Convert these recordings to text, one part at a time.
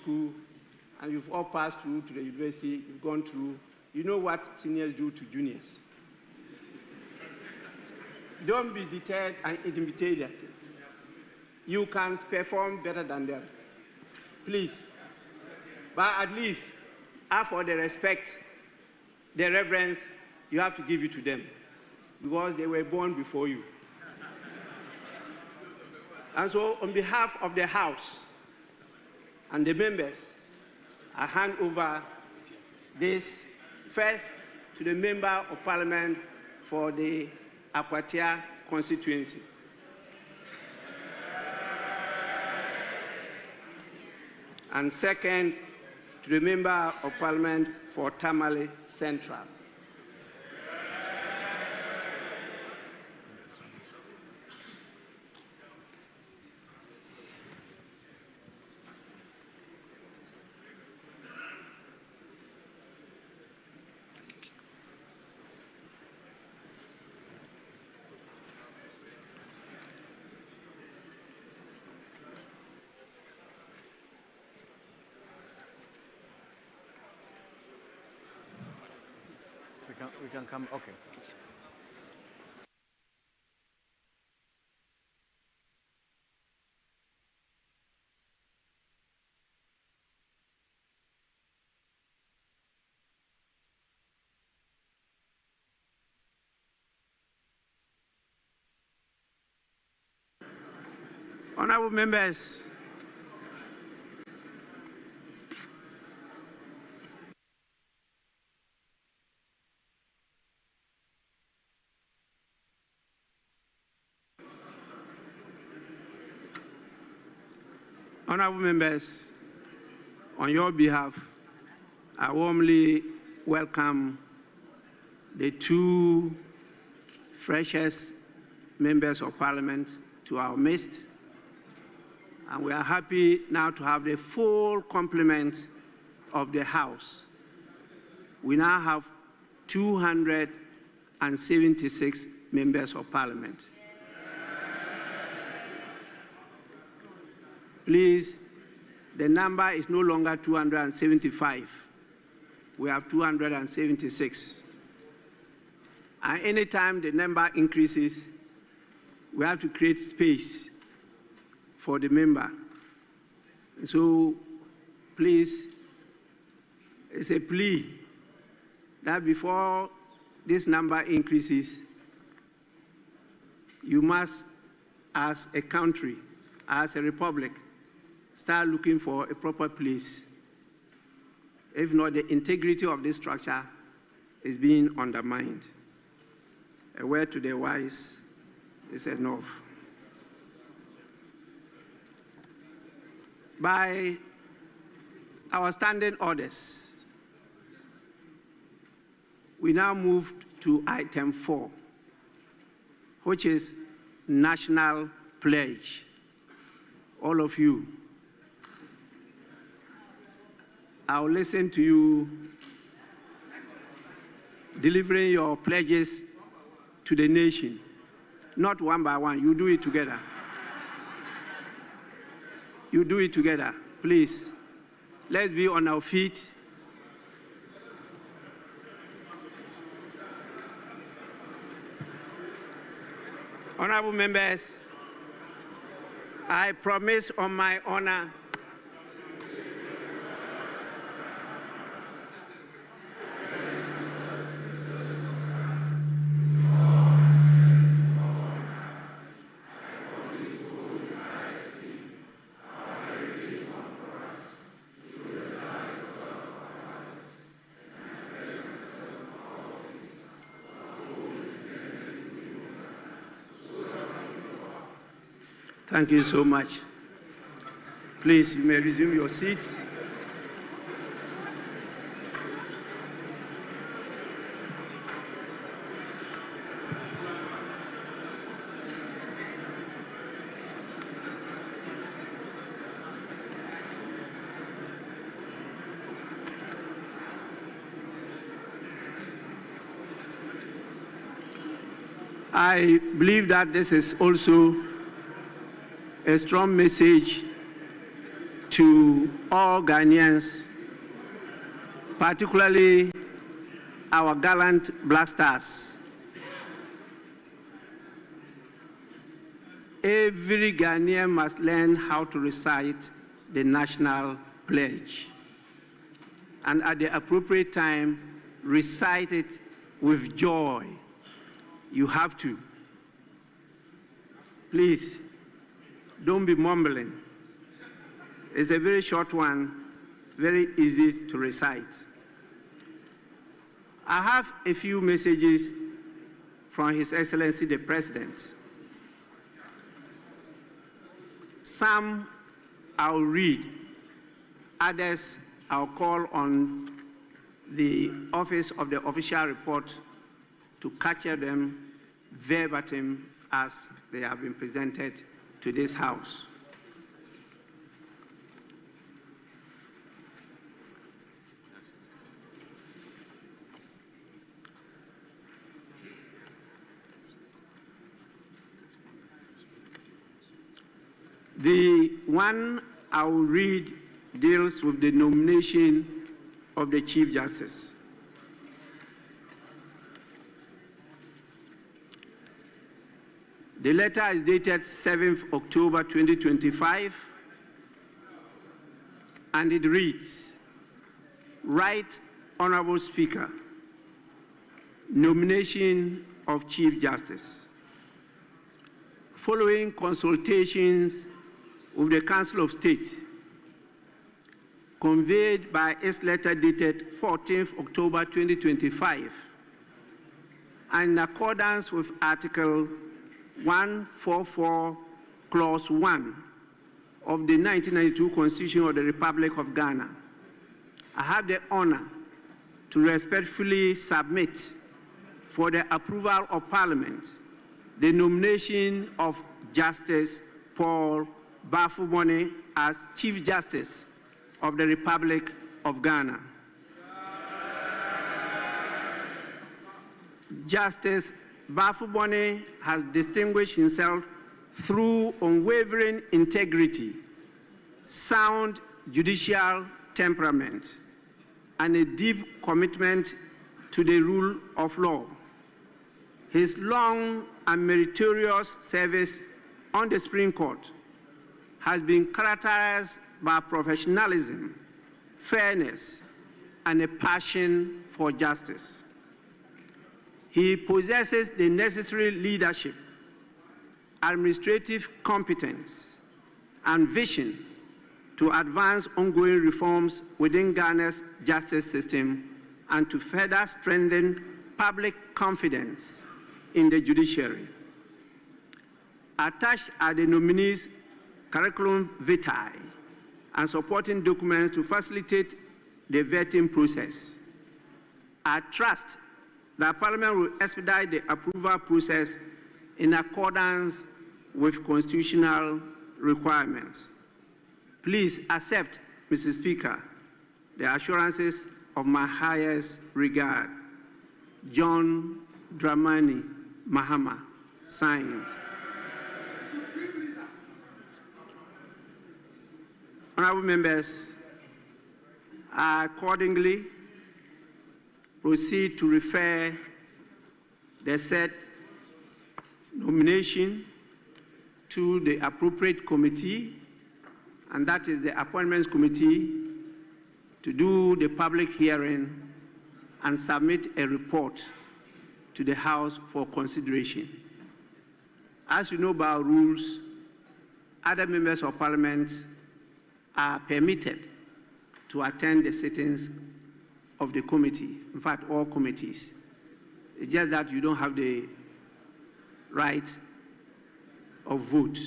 school, and you've all passed through to the university, you've gone through, you know what seniors do to juniors. Don't be deterred and intimidated. You can perform better than them. Please. But at least, for the respect, the reverence, you have to give it to them, because they were born before you. And so, on behalf of the House and the members, I hand over this first to the Member of Parliament for the Akwatia constituency. And second, to the Member of Parliament for Tamale Central. We can come, okay. Honorable members, on your behalf, I warmly welcome the two freshest members of Parliament to our midst. And we are happy now to have the full complement of the House. We now have 276 members of Parliament. Please, the number is no longer 275. We have 276. And anytime the number increases, we have to create space for the member. So please, it's a plea that before this number increases, you must, as a country, as a republic, start looking for a proper place. If not, the integrity of this structure is being undermined. A word to the wise is enough. By our standing orders, we now move to item 4, which is National Pledge. All of you, I'll listen to you delivering your pledges to the nation, not one by one. You do it together. You do it together, please. Let's be on our feet. Honorable members, I promise on my honor Thank you so much. Please, you may resume your seats. I believe that this is also a strong message to all Ghanaians, particularly our gallant Black Stars. Every Ghanaian must learn how to recite the national pledge, and at the appropriate time, recite it with joy. You have to. Please, don't be mumbling. It's a very short one, very easy to recite. I have a few messages from His Excellency the President. Some I'll read, others I'll call on the Office of the Official Report to capture them verbatim as they have been presented to this House. The one I will read deals with the nomination of the Chief Justice. The letter is dated 7th October 2025, and it reads, Right Honorable Speaker, nomination of Chief Justice. Following consultations with the Council of State, conveyed by its letter dated 14th October 2025, and in accordance with Article 144, Clause 1 of the 1992 Constitution of the Republic of Ghana, I have the honor to respectfully submit for the approval of Parliament the nomination of Justice Paul Bafubone as Chief Justice of the Republic of Ghana. Justice Bafubone has distinguished himself through unwavering integrity, sound judicial temperament, and a deep commitment to the rule of law. His long and meritorious service on the Supreme Court has been characterized by professionalism, fairness, and a passion for justice. He possesses the necessary leadership, administrative competence, and vision to advance ongoing reforms within Ghana's justice system and to further strengthen public confidence in the judiciary. Attached are the nominees' curriculum vitae and supporting documents to facilitate the vetting process. I trust that Parliament will expedite the approval process in accordance with constitutional requirements. Please accept, Mr. Speaker, the assurances of my highest regard. John Dramani Mahama, signed. Honorable members, I accordingly proceed to refer the said nomination to the appropriate committee, and that is the Appointments Committee, to do the public hearing and submit a report to the House for consideration. As you know by our rules, other members of Parliament are permitted to attend the sittings of the committee, in fact, all committees. It's just that you don't have the right of vote,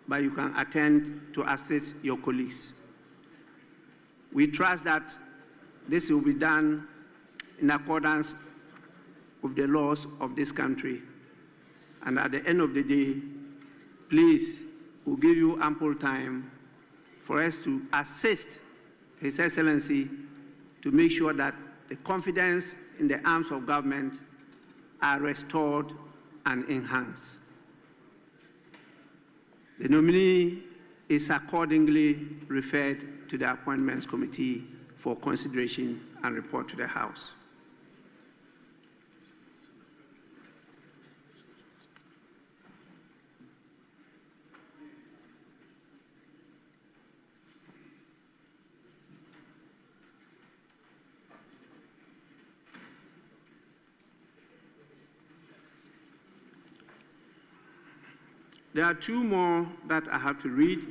but you can attend to assist your colleagues. We trust that this will be done in accordance with the laws of this country. And at the end of the day, please, we'll give you ample time for us to assist His Excellency to make sure that the confidence in the arms of government are restored and enhanced. The nominee is accordingly referred to the Appointments Committee for consideration and report to the House. There are two more that I have to read.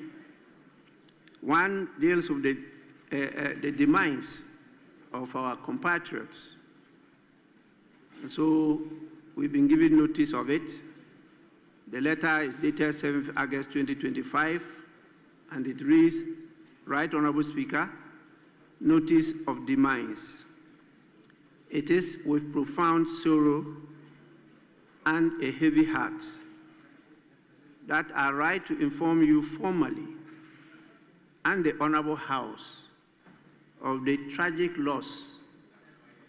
One deals with the demise of our compatriots. And so we've been given notice of it. The letter is dated 7th August 2025, and it reads, Right Honorable Speaker, notice of demise. It is with profound sorrow and a heavy heart that I write to inform you formally and the Honorable House of the tragic loss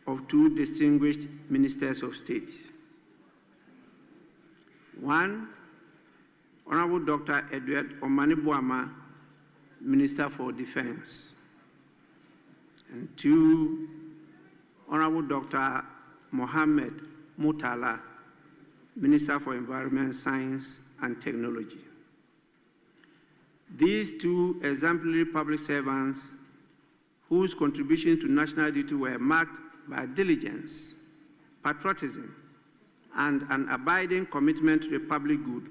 of two distinguished ministers of state. One, Honorable Dr. Edward Omanibuama, Minister for Defense. And two, Honorable Dr. Mohammed Mutala, Minister for Environment, Science and Technology. These two exemplary public servants, whose contributions to national duty were marked by diligence, patriotism, and an abiding commitment to the public good,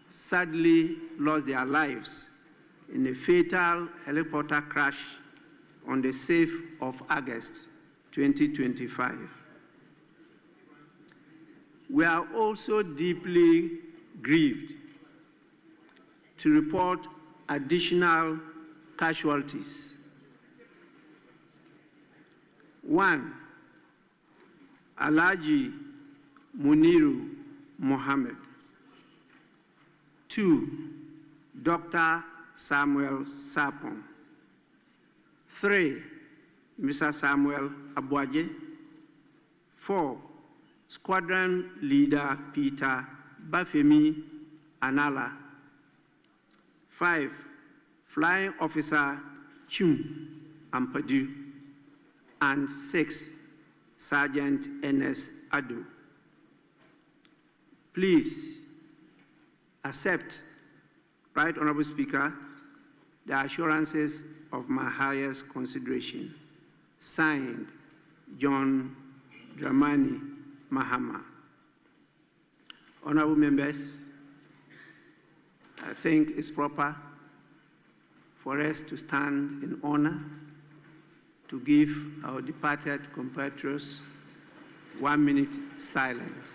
sadly lost their lives in a fatal helicopter crash on the 6th of August 2025. We are also deeply grieved to report additional casualties. One, Alhaji Muniru Mohammed. Two, Dr. Samuel Sapon. Three, Mr. Samuel Abuaje. Four, Squadron Leader Peter Bafemi Anala. 5, Flying Officer Chum Ampadu. And 6, Sergeant N.S. Adu. Please accept, Right Honorable Speaker, the assurances of my highest consideration. Signed, John Dramani Mahama. Honorable members, I think it's proper for us to stand in honor to give our departed compatriots 1 minute silence.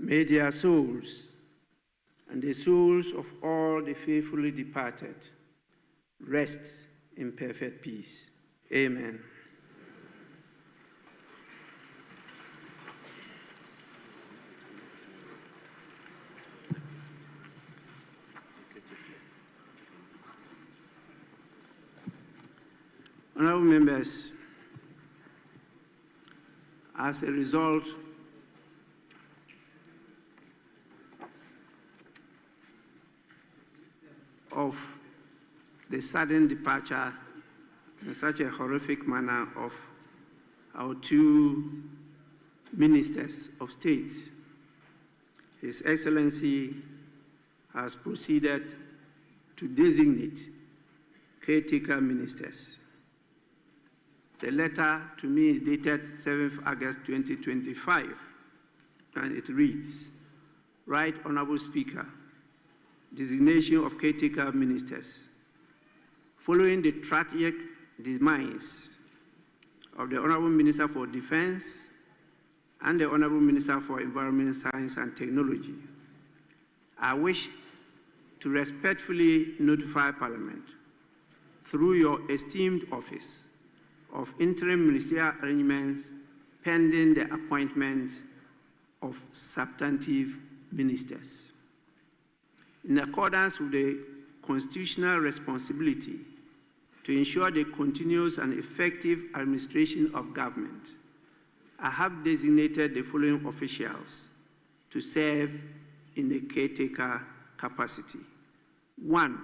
May their souls and the souls of all the faithfully departed rest in perfect peace. Amen. Honorable members, as a result of the sudden departure in such a horrific manner of our two ministers of state, His Excellency has proceeded to designate caretaker ministers. The letter to me is dated 7th August 2025, and it reads, Right Honorable Speaker, designation of caretaker ministers. Following the tragic demise of the Honorable Minister for Defense and the Honorable Minister for Environment, Science and Technology, I wish to respectfully notify Parliament through your esteemed office of interim ministerial arrangements pending the appointment of substantive ministers. In accordance with the constitutional responsibility to ensure the continuous and effective administration of government, I have designated the following officials to serve in the caretaker capacity. 1.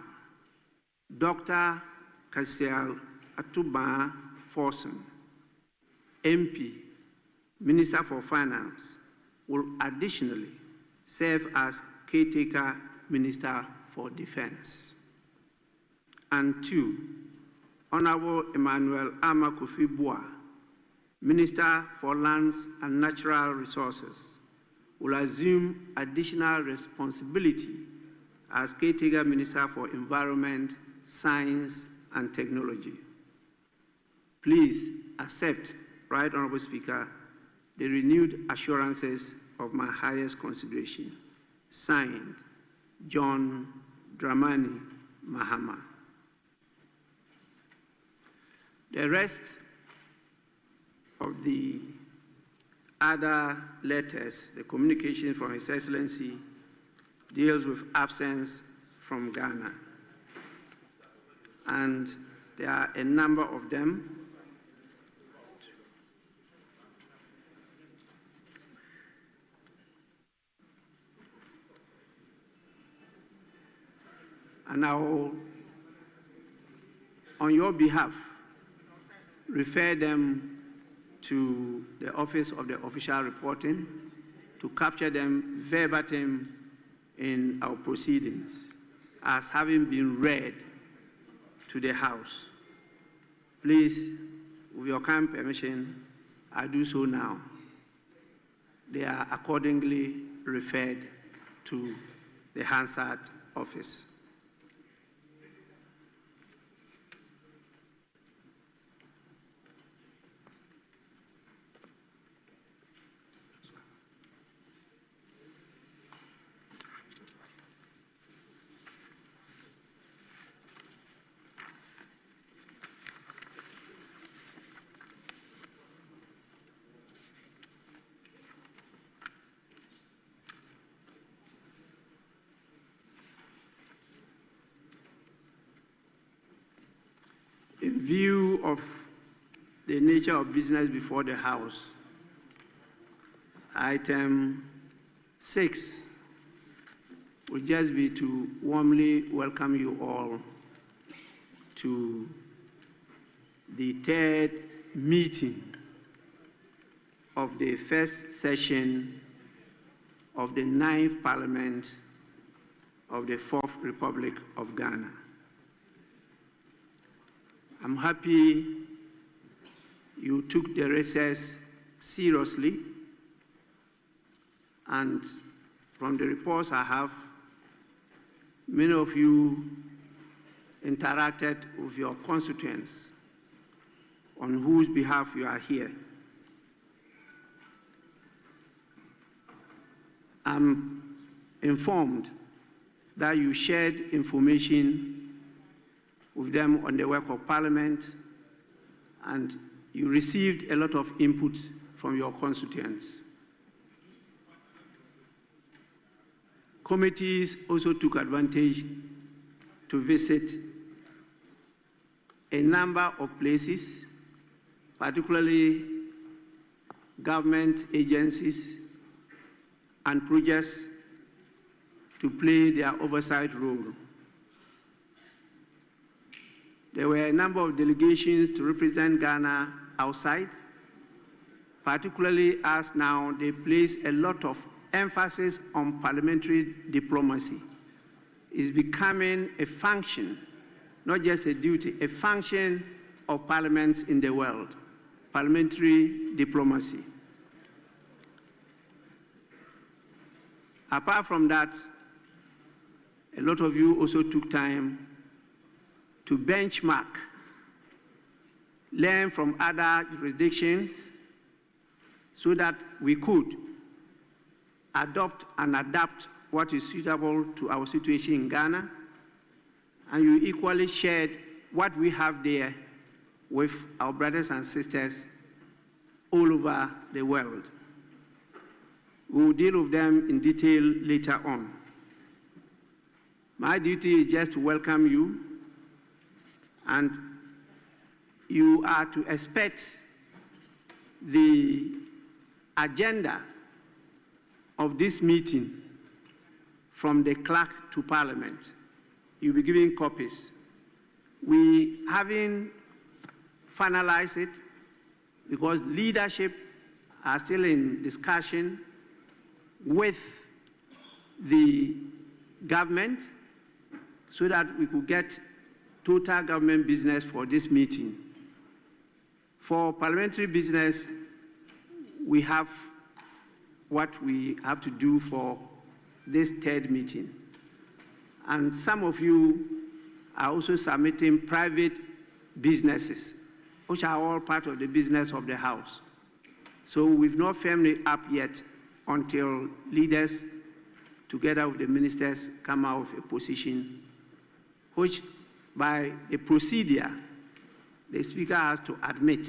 Dr. Kasiel Atuba Forson, MP, Minister for Finance, will additionally serve as caretaker Minister for Defense. And 2, Honorable Emmanuel Ama Kofi Boa, Minister for Lands and Natural Resources, will assume additional responsibility as caretaker Minister for Environment, Science and Technology. Please accept, Right Honorable Speaker, the renewed assurances of my highest consideration. Signed, John Dramani Mahama. The rest of the other letters, the communication from His Excellency, deals with absence from Ghana. And there are a number of them. And I will, on your behalf, refer them to the Office of the Official Reporting to capture them verbatim in our proceedings as having been read to the House. Please, with your kind permission, I do so now. They are accordingly referred to the Hansard Office. In view of the nature of business before the House, item 6 will just be to warmly welcome you all to the third meeting of the first session of the 9th Parliament of the 4th Republic of Ghana. I'm happy you took the recess seriously, and from the reports I have, many of you interacted with your constituents on whose behalf you are here. I'm informed that you shared information with them on the work of Parliament, and you received a lot of inputs from your constituents. Committees also took advantage to visit a number of places, particularly government agencies and projects, to play their oversight role. There were a number of delegations to represent Ghana outside, particularly as now they place a lot of emphasis on parliamentary diplomacy. It's becoming a function, not just a duty, a function of parliaments in the world, parliamentary diplomacy. Apart from that, a lot of you also took time to benchmark, learn from other jurisdictions, so that we could adopt and adapt what is suitable to our situation in Ghana, and you equally shared what we have there with our brothers and sisters all over the world. We will deal with them in detail later on. My duty is just to welcome you, and you are to expect the agenda of this meeting from the clerk to Parliament. You'll be given copies. We haven't finalized it because leadership are still in discussion with the government so that we could get total government business for this meeting. For parliamentary business, we have what we have to do for this third meeting. And some of you are also submitting private businesses, which are all part of the business of the House. So we've not firmed it up yet until leaders, together with the ministers, come out with a position, which by the procedure, the Speaker has to admit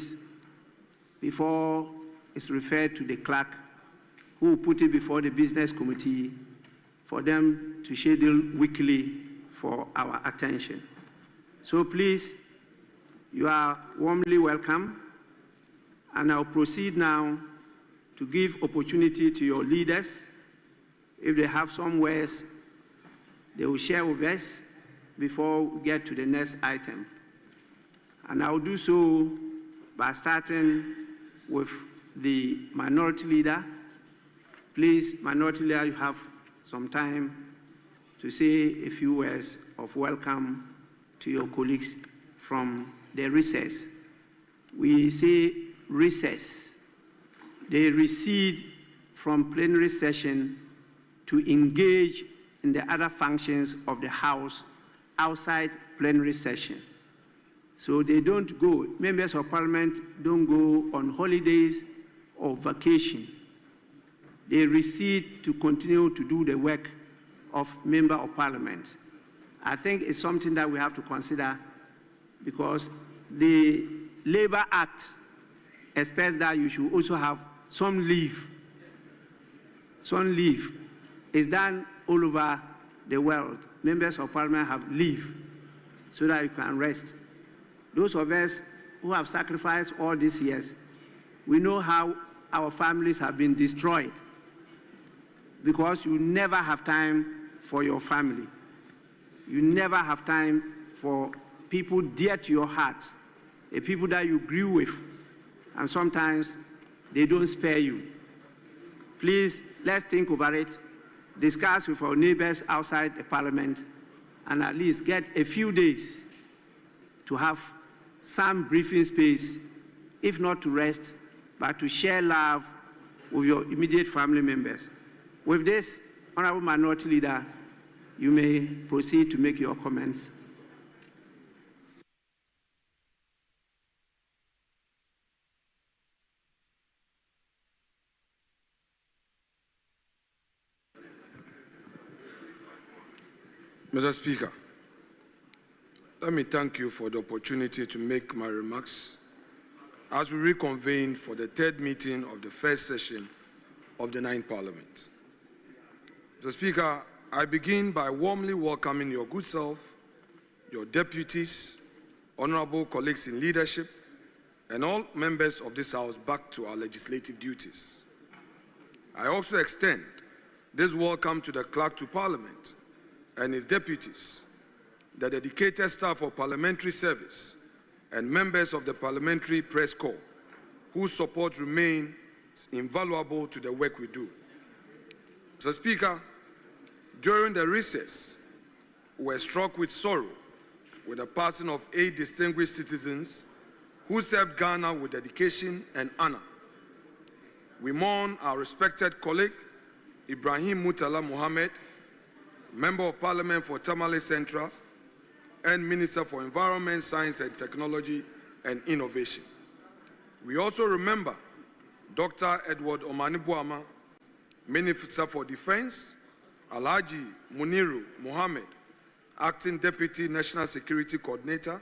before it's referred to the clerk, who will put it before the business committee for them to schedule weekly for our attention. So please, you are warmly welcome, and I'll proceed now to give opportunity to your leaders. If they have some words, they will share with us before we get to the next item. And I'll do so by starting with the minority leader. Please, minority leader, you have some time to say a few words of welcome to your colleagues from the recess. We say recess. They recede from plenary session to engage in the other functions of the House outside plenary session. So they don't go, members of Parliament don't go on holidays or vacation. They recede to continue to do the work of member of Parliament. I think it's something that we have to consider because the Labour Act expects that you should also have some leave. Some leave is done all over the world. Members of Parliament have leave so that you can rest. Those of us who have sacrificed all these years, we know how our families have been destroyed because you never have time for your family. You never have time for people dear to your heart, the people that you grew with, and sometimes they don't spare you. Please, let's think about it, discuss with our neighbors outside the Parliament, and at least get a few days to have some breathing space, if not to rest, but to share love with your immediate family members. With this, Honorable Minority Leader, you may proceed to make your comments. Mr. Speaker, let me thank you for the opportunity to make my remarks as we reconvene for the third meeting of the first session of the 9th Parliament. Mr. Speaker, I begin by warmly welcoming your good self, your deputies, honorable colleagues in leadership, and all members of this House back to our legislative duties. I also extend this welcome to the Clerk to Parliament and his deputies, the dedicated staff of parliamentary service, and members of the Parliamentary Press Corps, whose support remains invaluable to the work we do. Mr. Speaker, during the recess, we were struck with sorrow with the passing of 8 distinguished citizens who served Ghana with dedication and honor. We mourn our respected colleague, Ibrahim Murtala Mohammed, Member of Parliament for Tamale Central, and Minister for Environment, Science and Technology and Innovation. We also remember Dr. Edward Omanibuama, Minister for Defense, Alhaji Muniru Mohammed, Acting Deputy National Security Coordinator,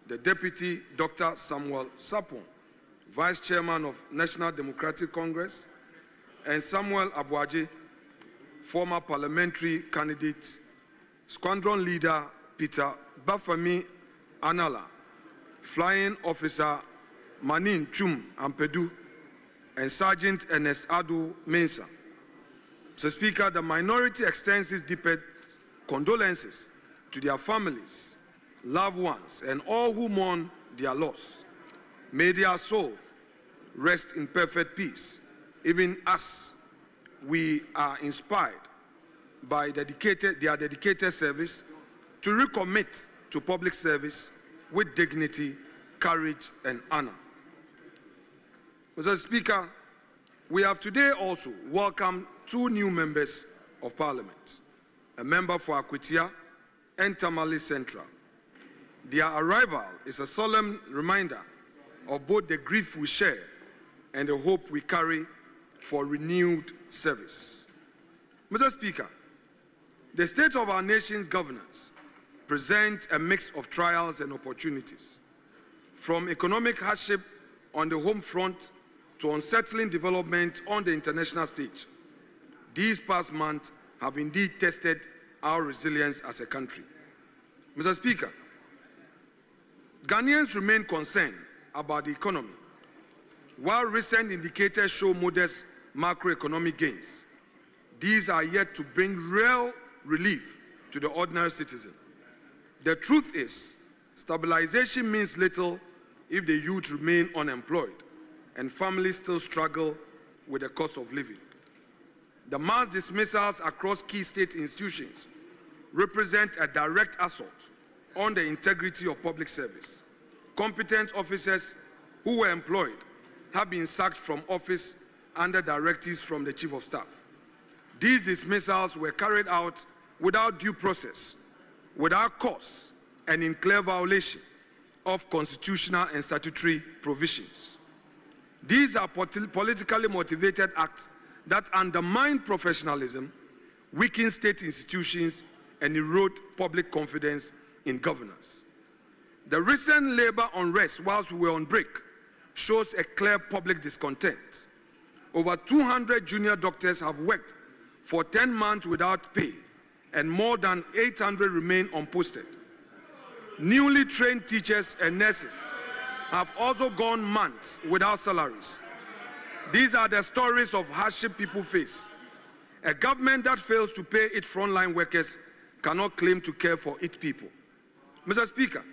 the Deputy Dr. Samuel Sapon, Vice Chairman of National Democratic Congress, and Samuel Abuaje, former parliamentary candidate, Squadron Leader Peter Bafemi Anala, Flying Officer Manin Chum Ampedu, and Sergeant Ernest Adu Mensah. Mr. Speaker, the minority extends its deepest condolences to their families, loved ones, and all who mourn their loss. May their soul rest in perfect peace. Even as we are inspired by their dedicated service to recommit to public service with dignity, courage, and honor. Mr. Speaker, we have today also welcomed 2 new members of Parliament, a member for Akwatia and Tamale Central. Their arrival is a solemn reminder of both the grief we share and the hope we carry for renewed service. Mr. Speaker, the state of our nation's governance presents a mix of trials and opportunities, from economic hardship on the home front to unsettling development on the international stage. These past months have indeed tested our resilience as a country. Mr. Speaker, Ghanaians remain concerned about the economy. While recent indicators show modest macroeconomic gains, these are yet to bring real relief to the ordinary citizen. The truth is, stabilization means little if the youth remain unemployed and families still struggle with the cost of living. The mass dismissals across key state institutions represent a direct assault on the integrity of public service. Competent officers who were employed have been sacked from office under directives from the Chief of Staff. These dismissals were carried out without due process, without cause, and in clear violation of constitutional and statutory provisions. These are politically motivated acts that undermine professionalism, weaken state institutions, and erode public confidence in governance. The recent labor unrest whilst we were on break shows a clear public discontent. Over 200 junior doctors have worked for 10 months without pay, and more than 800 remain unposted. Newly trained teachers and nurses have also gone months without salaries. These are the stories of hardship people face. A government that fails to pay its frontline workers cannot claim to care for its people. Mr. Speaker,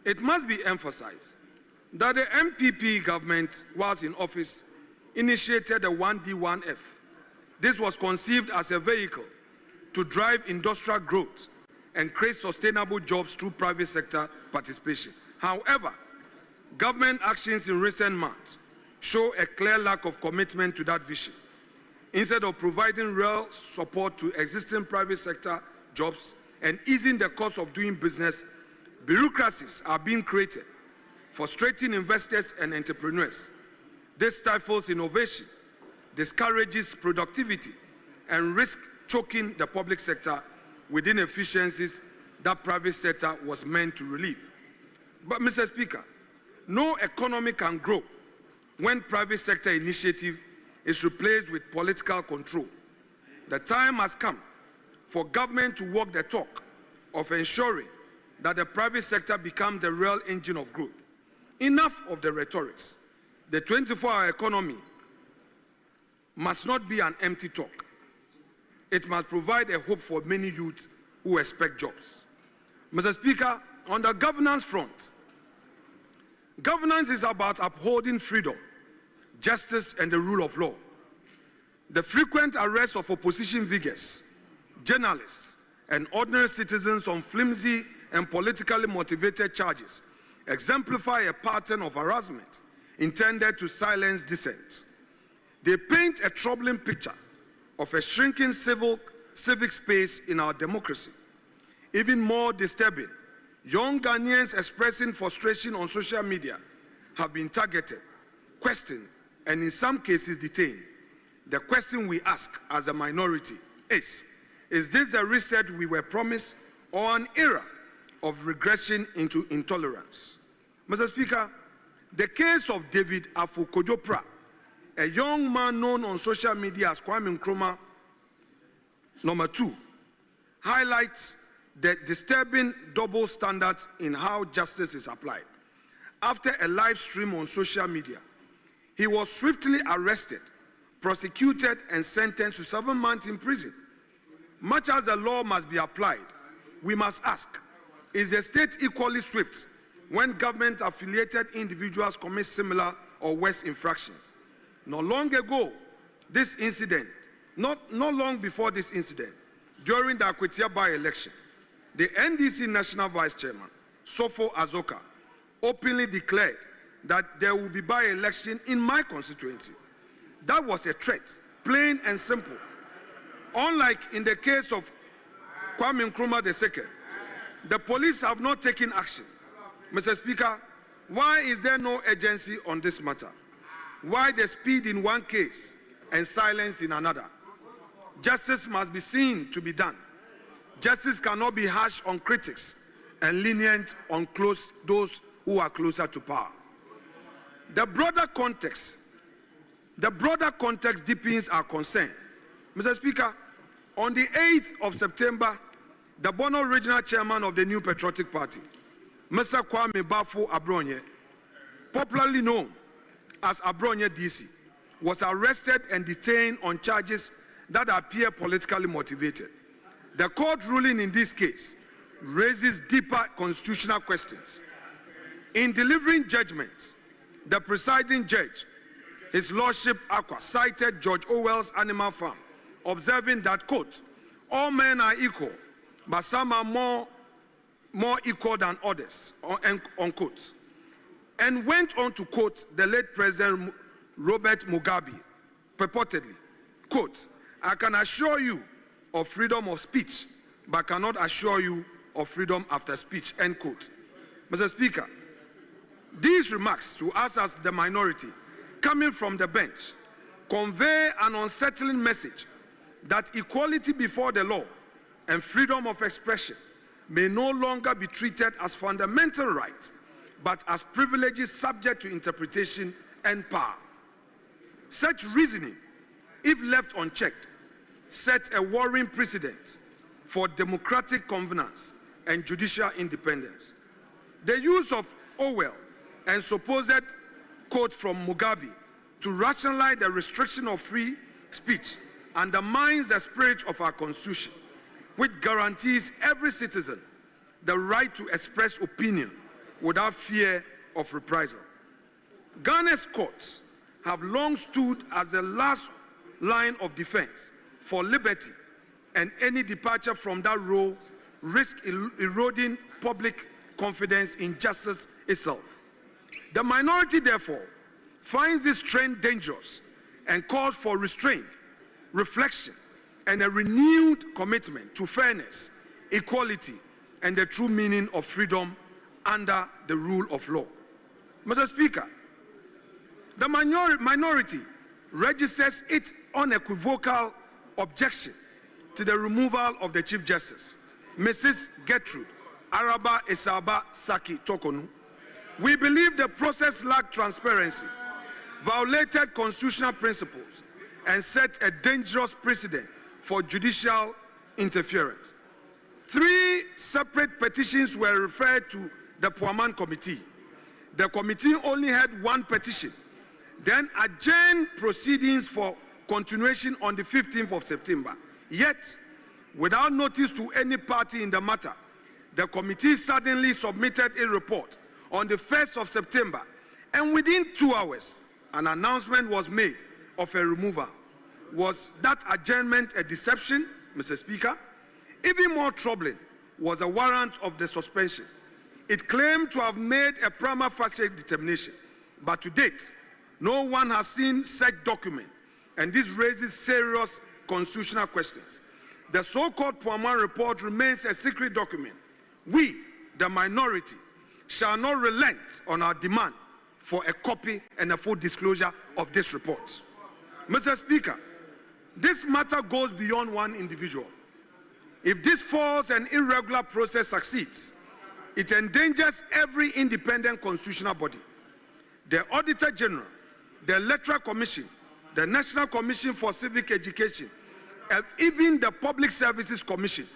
it must be emphasized that the MPP government, whilst in office, initiated the 1D1F. This was conceived as a vehicle to drive industrial growth and create sustainable jobs through private sector participation. However, government actions in recent months show a clear lack of commitment to that vision. Instead of providing real support to existing private sector jobs and easing the cost of doing business, bureaucracies are being created, frustrating investors and entrepreneurs. This stifles innovation, discourages productivity, and risks choking the public sector with inefficiencies that private sector was meant to relieve. But, Mr. Speaker, no economy can grow when private sector initiative is replaced with political control. The time has come for government to walk the talk of ensuring that the private sector becomes the real engine of growth. Enough of the rhetorics. The 24-hour economy must not be an empty talk. It must provide a hope for many youths who expect jobs. Mr. Speaker, on the governance front, governance is about upholding freedom, justice, and the rule of law. The frequent arrests of opposition figures, journalists, and ordinary citizens on flimsy and politically motivated charges exemplify a pattern of harassment intended to silence dissent. They paint a troubling picture of a shrinking civic space in our democracy. Even more disturbing, young Ghanaians expressing frustration on social media have been targeted, questioned, and in some cases detained. The question we ask as a minority is this the reset we were promised or an era of regression into intolerance? Mr. Speaker, the case of David Afu-Kodjo-Pra, a young man known on social media as Kwame Nkrumah #2, highlights the disturbing double standards in how justice is applied. After a live stream on social media, he was swiftly arrested, prosecuted, and sentenced to 7 months in prison. Much as the law must be applied, we must ask, is the state equally swift when government-affiliated individuals commit similar or worse infractions? Not long before this incident, during the Akwatia by-election, the NDC National Vice Chairman, Sofo Azoka, openly declared that there will be by-election in my constituency. That was a threat, plain and simple. Unlike in the case of Kwame Nkrumah II, the police have not taken action. Mr. Speaker, why is there no urgency on this matter? Why the speed in one case and silence in another? Justice must be seen to be done. Justice cannot be harsh on critics and lenient on those who are closer to power. The broader context deepens our concern. Mr. Speaker, on the 8th of September, the Bono Regional Chairman of the New Patriotic Party, Mr. Kwame Bafo Abronye, popularly known as Abronye DC, was arrested and detained on charges that appear politically motivated. The court ruling in this case raises deeper constitutional questions. In delivering judgment, the presiding judge, His Lordship Akwa, cited George Orwell's Animal Farm, observing that, quote, all men are equal, but some are more equal than others, unquote, and went on to quote the late President Robert Mugabe, purportedly, quote, I can assure you of freedom of speech, but cannot assure you of freedom after speech, end quote. Mr. Speaker, these remarks to us as the minority, coming from the bench, convey an unsettling message that equality before the law and freedom of expression may no longer be treated as fundamental rights, but as privileges subject to interpretation and power. Such reasoning, if left unchecked, set a worrying precedent for democratic governance and judicial independence. The use of Orwell and supposed quote from Mugabe to rationalize the restriction of free speech undermines the spirit of our Constitution, which guarantees every citizen the right to express opinion without fear of reprisal. Ghana's courts have long stood as the last line of defense for liberty, and any departure from that role risks eroding public confidence in justice itself. The minority, therefore, finds this trend dangerous and calls for restraint, reflection, and a renewed commitment to fairness, equality, and the true meaning of freedom under the rule of law. Mr. Speaker, the minority registers its unequivocal objection to the removal of the Chief Justice, Mrs. Gertrude Araba Esaba Saki Tokonu. We believe the process lacked transparency, violated constitutional principles, and set a dangerous precedent for judicial interference. 3 separate petitions were referred to the Puaman Committee. The committee only had 1 petition, then adjourned proceedings for continuation on the 15th of September. Yet, without notice to any party in the matter, the committee suddenly submitted a report on the 1st of September, and within 2 hours, an announcement was made of a removal. Was that adjournment a deception, Mr. Speaker? Even more troubling was a warrant of the suspension. It claimed to have made a prima facie determination, but to date, no one has seen such document, and this raises serious constitutional questions. The so-called Puaman report remains a secret document. We, the minority, shall not relent on our demand for a copy and a full disclosure of this report. Mr. Speaker, this matter goes beyond one individual. If this false and irregular process succeeds, it endangers every independent constitutional body. The Auditor General, the Electoral Commission, the National Commission for Civic Education, and even the Public Services Commission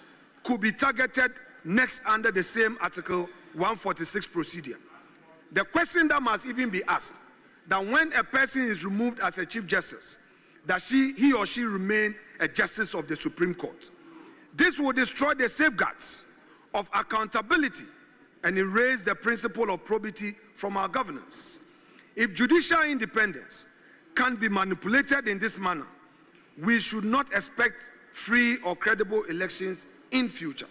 could be targeted next under the same Article 146 procedure. The question that must even be asked, that when a person is removed as a Chief Justice, that he or she remain a Justice of the Supreme Court. This will destroy the safeguards of accountability and erase the principle of probity from our governance. If judicial independence can be manipulated in this manner, we should not expect free or credible elections in future.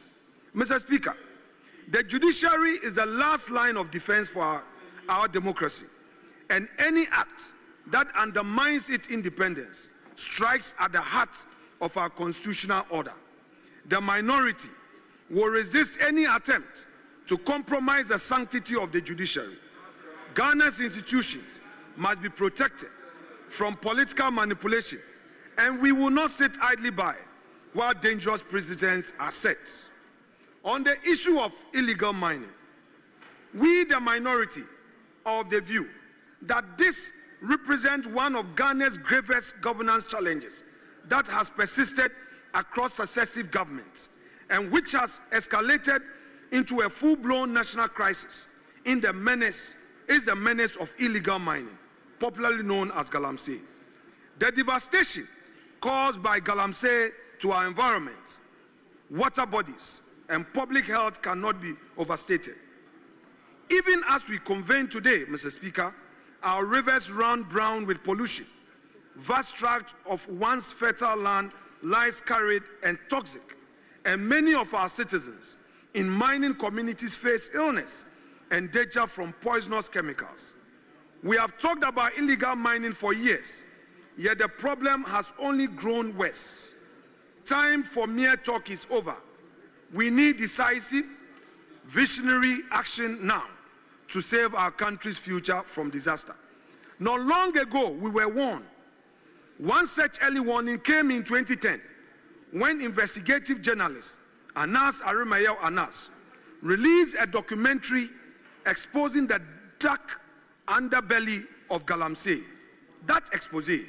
Mr. Speaker, the judiciary is the last line of defense for our democracy, and any act that undermines its independence strikes at the heart of our constitutional order. The minority will resist any attempt to compromise the sanctity of the judiciary. Ghana's institutions must be protected from political manipulation, and we will not sit idly by while dangerous precedents are set. On the issue of illegal mining, we, the minority, are of the view that this represents one of Ghana's gravest governance challenges that has persisted across successive governments and which has escalated into a full-blown national crisis in the menace of illegal mining, popularly known as galamsey. The devastation caused by galamsey to our environment, water bodies, and public health cannot be overstated. Even as we convene today, Mr. Speaker, our rivers run brown with pollution. Vast tracts of once fertile land lies carried and toxic, and many of our citizens in mining communities face illness and danger from poisonous chemicals. We have talked about illegal mining for years, yet the problem has only grown worse. Time for mere talk is over. We need decisive, visionary action now to save our country's future from disaster. Not long ago, we were warned. One such early warning came in 2010 when investigative journalist Anas Arimayel Anas released a documentary exposing the dark underbelly of galamsey. That expose,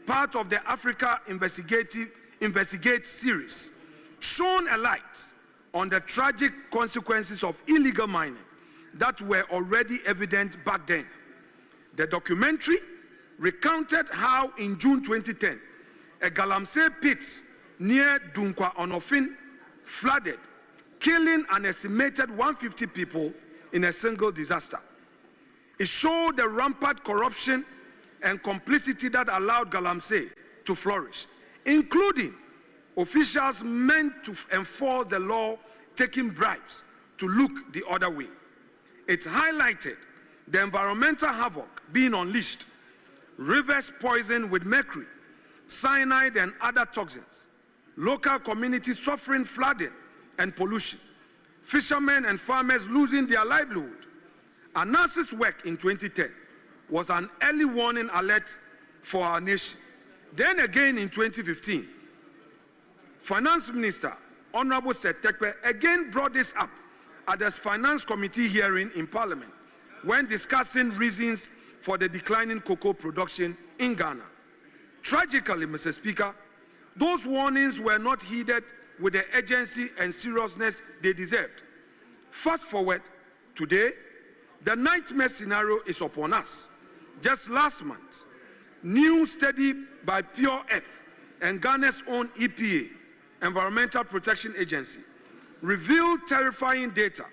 part of the Africa Investigate series, shone a light on the tragic consequences of illegal mining that were already evident back then. The documentary recounted how in June 2010, a galamsey pit near Dunkwa Onofin flooded, killing an estimated 150 people in a single disaster. It showed the rampant corruption and complicity that allowed galamsey to flourish, including officials meant to enforce the law taking bribes to look the other way. It highlighted the environmental havoc being unleashed, rivers poisoned with mercury, cyanide and other toxins, local communities suffering flooding and pollution, fishermen and farmers losing their livelihood. Anas's work in 2010 was an early warning alert for our nation. Then again in 2015, Finance Minister Honorable Setekpe again brought this up at the Finance Committee hearing in Parliament when discussing reasons for the declining cocoa production in Ghana. Tragically, Mr. Speaker, those warnings were not heeded with the urgency and seriousness they deserved. Fast forward, today, the nightmare scenario is upon us. Just last month, new study by Pure Earth and Ghana's own EPA, Environmental Protection Agency, revealed terrifying data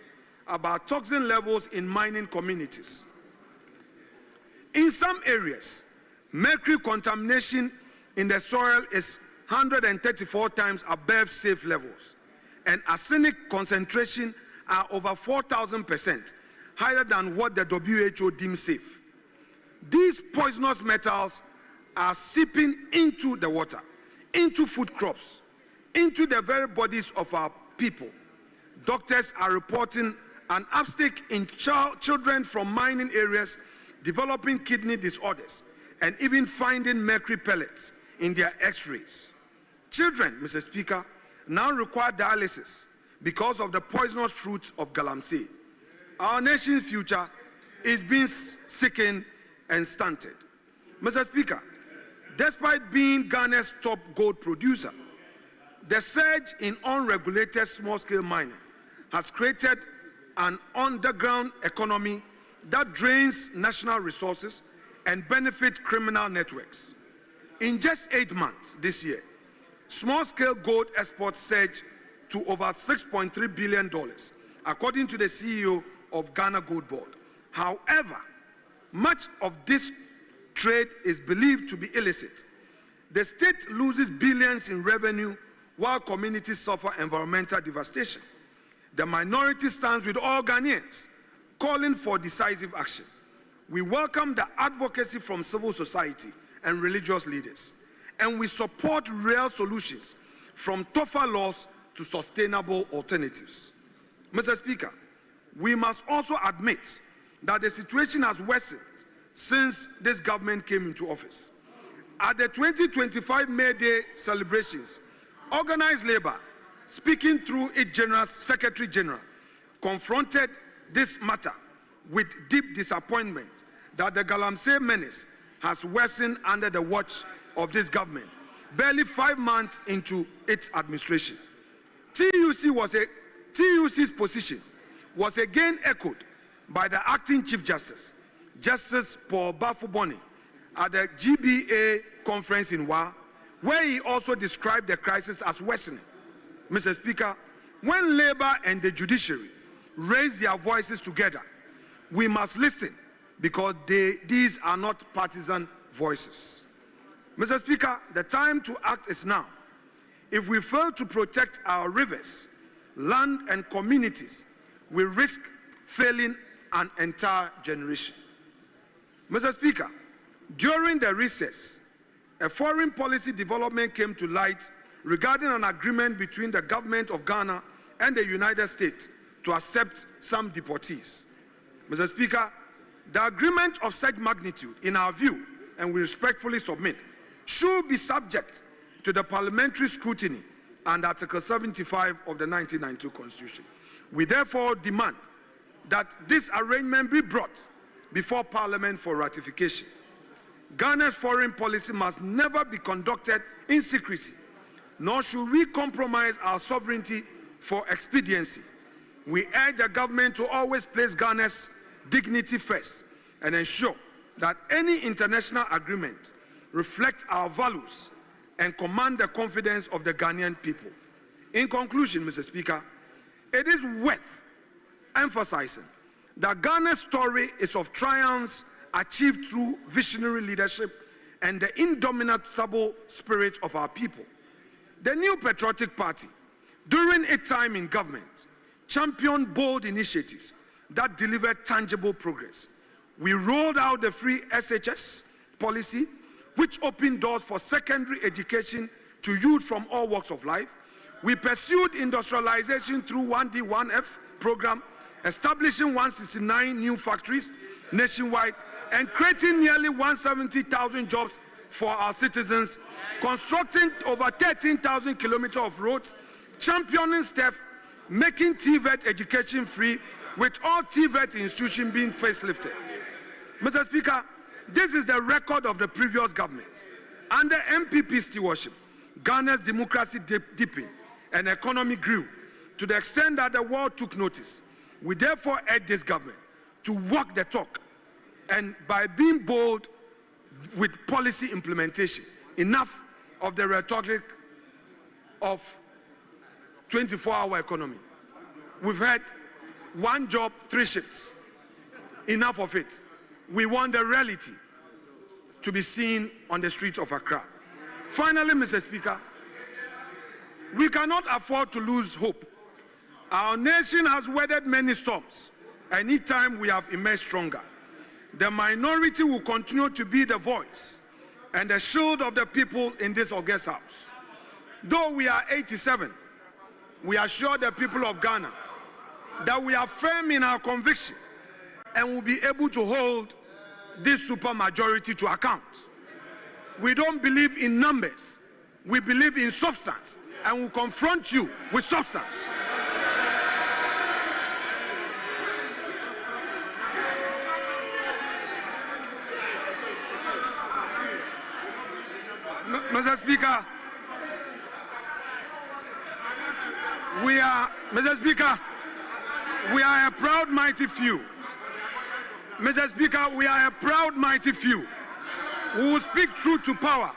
about toxin levels in mining communities. In some areas, mercury contamination in the soil is 134 times above safe levels, and arsenic concentration are over 4,000% higher than what the WHO deems safe. These poisonous metals are seeping into the water, into food crops, into the very bodies of our people. Doctors are reporting an uptick in children from mining areas developing kidney disorders, and even finding mercury pellets in their x-rays. Children, Mr. Speaker, now require dialysis because of the poisonous fruits of galamsey. Our nation's future is being sickened and stunted. Mr. Speaker, despite being Ghana's top gold producer, the surge in unregulated small-scale mining has created an underground economy that drains national resources and benefits criminal networks. In just 8 months this year, small-scale gold exports surged to over $6.3 billion, according to the CEO of Ghana Gold Board. However, much of this trade is believed to be illicit. The state loses billions in revenue while communities suffer environmental devastation. The minority stands with all Ghanaians, calling for decisive action. We welcome the advocacy from civil society and religious leaders, and we support real solutions from tougher laws to sustainable alternatives. Mr. Speaker, we must also admit that the situation has worsened since this government came into office. At the 2025 May Day celebrations, organized labor, speaking through its Secretary General, confronted this matter with deep disappointment that the galamsey menace has worsened under the watch of this government, barely 5 months into its administration. TUC's position was again echoed by the acting Chief Justice, Justice Paul Bafuboni, at the GBA conference in Wa, where he also described the crisis as worsening. Mr. Speaker, when labor and the judiciary raise their voices together, we must listen because these are not partisan voices. Mr. Speaker, the time to act is now. If we fail to protect our rivers, land, and communities, we risk failing an entire generation. Mr. Speaker, during the recess, a foreign policy development came to light regarding an agreement between the government of Ghana and the United States to accept some deportees. Mr. Speaker, the agreement of such magnitude, in our view, and we respectfully submit, should be subject to the parliamentary scrutiny under Article 75 of the 1992 Constitution. We therefore demand that this arrangement be brought before Parliament for ratification. Ghana's foreign policy must never be conducted in secrecy, nor should we compromise our sovereignty for expediency. We urge the government to always place Ghana's dignity first and ensure that any international agreement reflects our values and command the confidence of the Ghanaian people. In conclusion, Mr. Speaker, it is worth emphasizing that Ghana's story is of triumphs achieved through visionary leadership and the indomitable spirit of our people. The New Patriotic Party, during its time in government, championed bold initiatives that delivered tangible progress. We rolled out the free SHS policy, which opened doors for secondary education to youth from all walks of life. We pursued industrialization through 1D, 1F program, establishing 169 new factories nationwide and creating nearly 170,000 jobs for our citizens, constructing over 13,000 kilometers of roads, championing STEP, making TVET education free, with all TVET institutions being facelifted. Mr. Speaker, this is the record of the previous government. Under MPP stewardship, Ghana's democracy deepened and economy grew to the extent that the world took notice. We therefore urge this government to walk the talk and by being bold with policy implementation. Enough of the rhetoric of 24-hour economy. We've had 1 job, 3 shifts. Enough of it. We want the reality to be seen on the streets of Accra. Finally, Mr. Speaker, we cannot afford to lose hope. Our nation has weathered many storms, and each time we have emerged stronger. The minority will continue to be the voice and the shield of the people in this august house. Though we are 87, we assure the people of Ghana that we are firm in our conviction and will be able to hold this supermajority to account. We don't believe in numbers. We believe in substance, and we confront you with substance. Mr. Speaker, Mr. Speaker, we are a proud, mighty few. Mr. Speaker, we are a proud, mighty few who will speak truth to power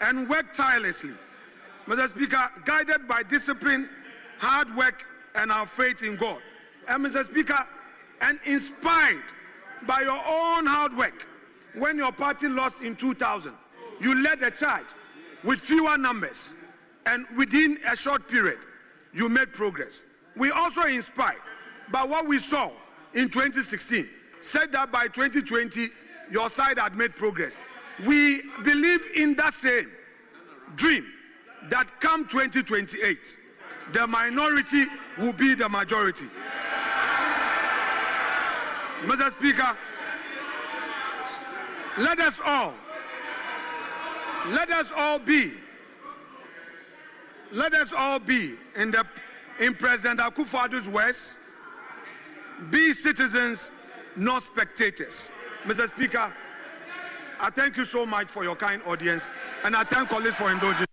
and work tirelessly. Mr. Speaker, guided by discipline, hard work, and our faith in God. And Mr. Speaker, and inspired by your own hard work, when your party lost in 2000, you led a charge with fewer numbers, and within a short period, you made progress. We also inspired by what we saw in 2016, said that by 2020, your side had made progress. We believe in that same dream that come 2028, the minority will be the majority. Mr. Speaker, let us all be in President Akufo-Addo's words, be citizens, not spectators. Mr. Speaker, I thank you so much for your kind audience, and I thank colleagues for indulging.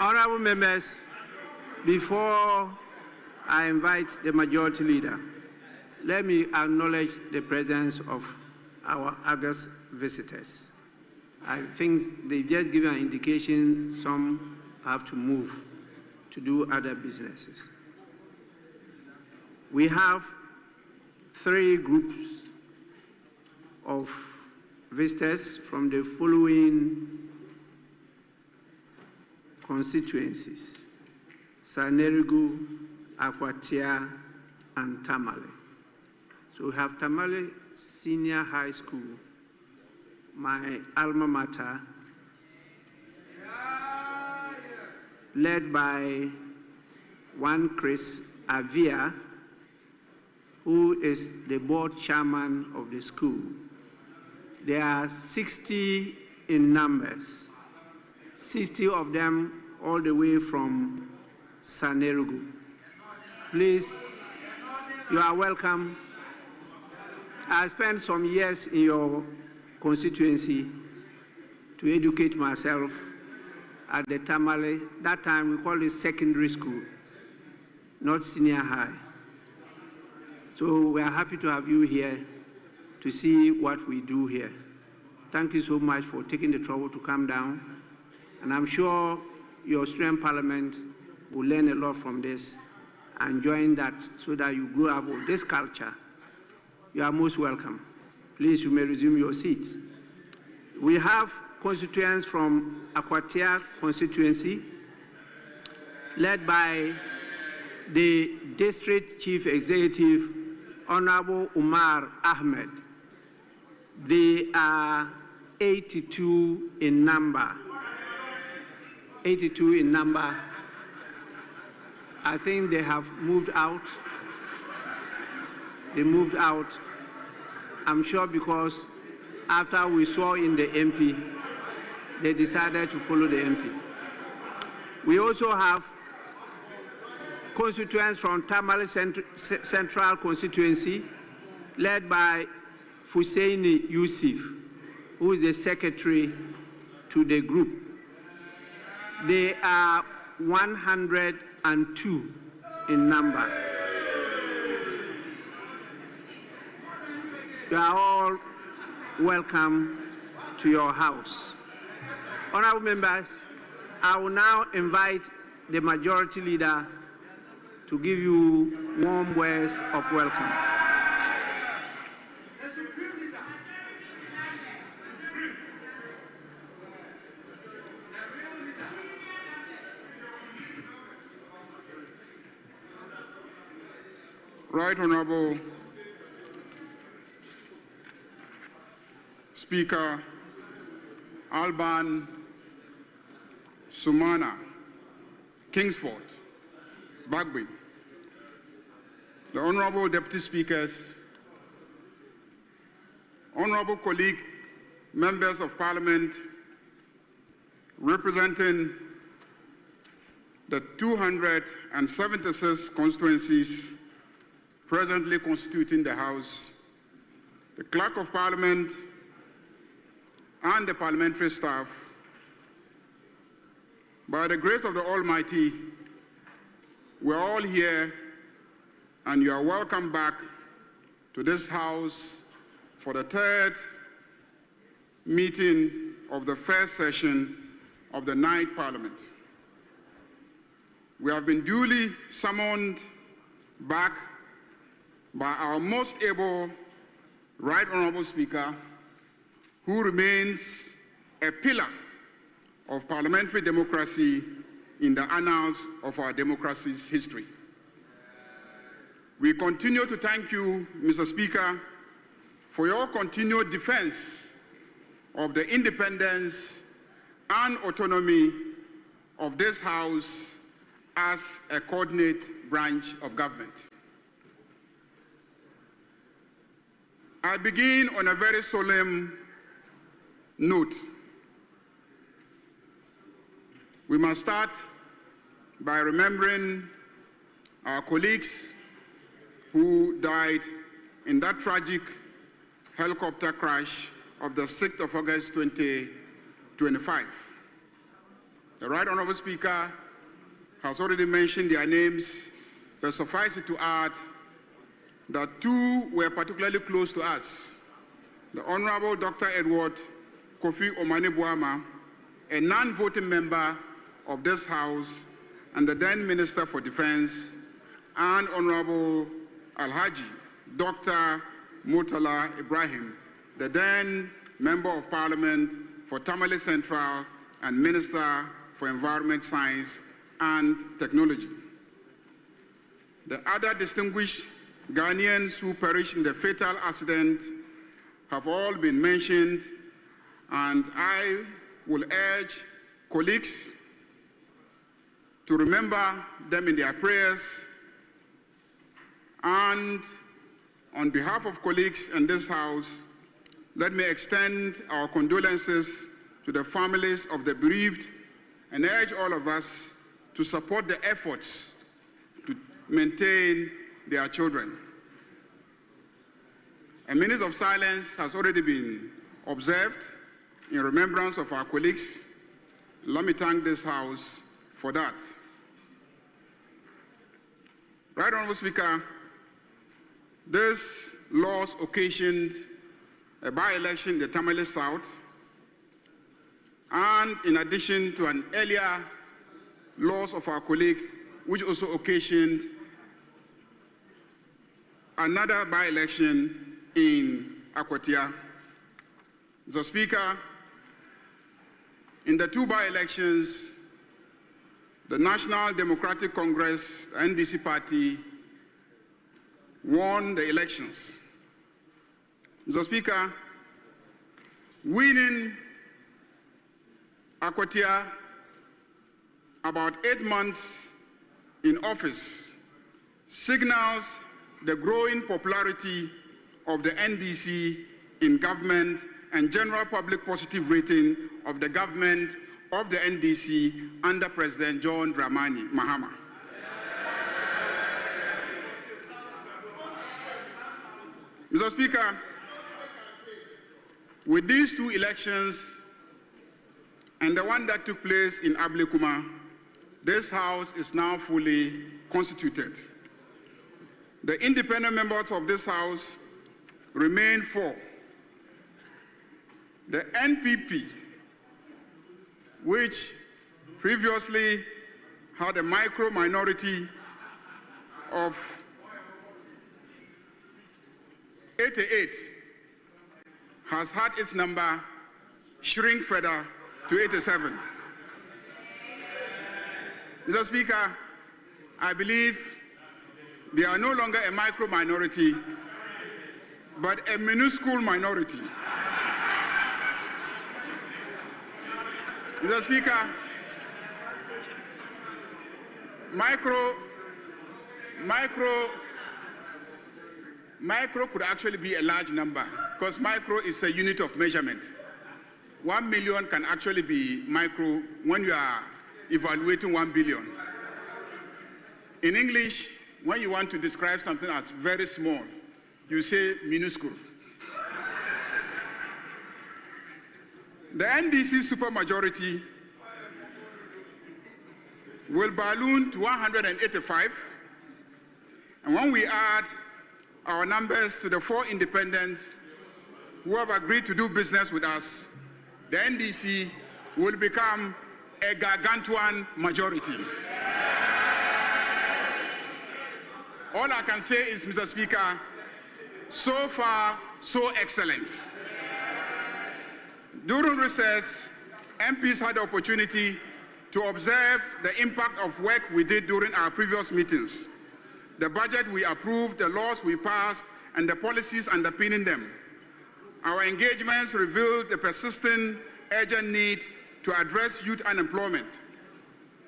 Honorable members, before I invite the majority leader, let me acknowledge the presence of our August visitors. I think they just given an indication some have to move to do other businesses. We have 3 groups of visitors from the following constituencies: Sanerigu, Akwatia, and Tamale. So we have Tamale Senior High School, my alma mater, led by one Chris Avia, who is the board chairman of the school. There are 60 in numbers. 60 of them all the way from Sanerigu. Please, you are welcome. I spent some years in your constituency to educate myself at the Tamale. That time we called it secondary school, not senior high. So we are happy to have you here to see what we do here. Thank you so much for taking the trouble to come down. And I'm sure your student parliament will learn a lot from this and join that so that you grow up with this culture. You are most welcome. Please, you may resume your seat. We have constituents from Akwatia constituency, led by the district chief executive, Honorable Umar Ahmed. They are 82 in number. 82 in number. I think they have moved out. They moved out, I'm sure, because after we saw in the MP, they decided to follow the MP. We also have constituents from Tamale Central constituency, led by Husseini Yusuf, who is the secretary to the group. They are 102 in number. You are all welcome to your house. Honorable members, I will now invite the majority leader to give you warm words of welcome. Right Honorable Speaker Alban Sumana, Kingsford, Bagby, the Honorable Deputy Speakers, Honorable colleague, Members of Parliament, representing the 276 constituencies presently constituting the House, the Clerk of Parliament, and the parliamentary staff. By the grace of the Almighty, we're all here, and you are welcome back to this House for the third meeting of the first session of the ninth Parliament. We have been duly summoned back by our most able Right Honorable Speaker, who remains a pillar of parliamentary democracy in the annals of our democracy's history. We continue to thank you, Mr. Speaker, for your continued defense of the independence and autonomy of this House as a coordinate branch of government. I begin on a very solemn note. We must start by remembering our colleagues who died in that tragic helicopter crash of the 6th of August 2025. The Right Honorable Speaker has already mentioned their names, but suffice it to add that two were particularly close to us. The Honorable Dr. Edward Kofi Omane-Boama, a non-voting member of this House and the then Minister for Defense, and Honorable Alhaji Dr. Murtala Ibrahim, the then Member of Parliament for Tamale Central and Minister for Environment, Science and Technology. The other distinguished Ghanaians who perished in the fatal accident have all been mentioned, and I will urge colleagues to remember them in their prayers. And on behalf of colleagues in this House, let me extend our condolences to the families of the bereaved and urge all of us to support the efforts to maintain their children. A minute of silence has already been observed in remembrance of our colleagues. Let me thank this House for that. Right Honorable Speaker, this loss occasioned a by-election in the Tamale South, and in addition to an earlier loss of our colleague, which also occasioned another by-election in Akwatia. Mr. Speaker, in the two by-elections, the National Democratic Congress, NDC party, won the elections. Mr. Speaker, winning Akwatia about 8 months in office signals the growing popularity of the NDC in government and general public positive rating of the government of the NDC under President John Dramani Mahama. Mr. Speaker, with these two elections and the one that took place in Ablekuma, this House is now fully constituted. The independent members of this House remain 4. The NPP, which previously had a micro minority of 88, has had its number shrink further to 87. Mr. Speaker, I believe They are no longer a micro minority, but a minuscule minority. Mr. Speaker, micro could actually be a large number because micro is a unit of measurement. 1 million can actually be micro when you are evaluating 1 billion. In English, when you want to describe something as very small, you say minuscule. The NDC supermajority will balloon to 185, and when we add our numbers to the 4 independents who have agreed to do business with us, the NDC will become a gargantuan majority. All I can say is, Mr. Speaker, so far, so excellent. During recess, MPs had the opportunity to observe the impact of work we did during our previous meetings, the budget we approved, the laws we passed, and the policies underpinning them. Our engagements revealed the persistent, urgent need to address youth unemployment.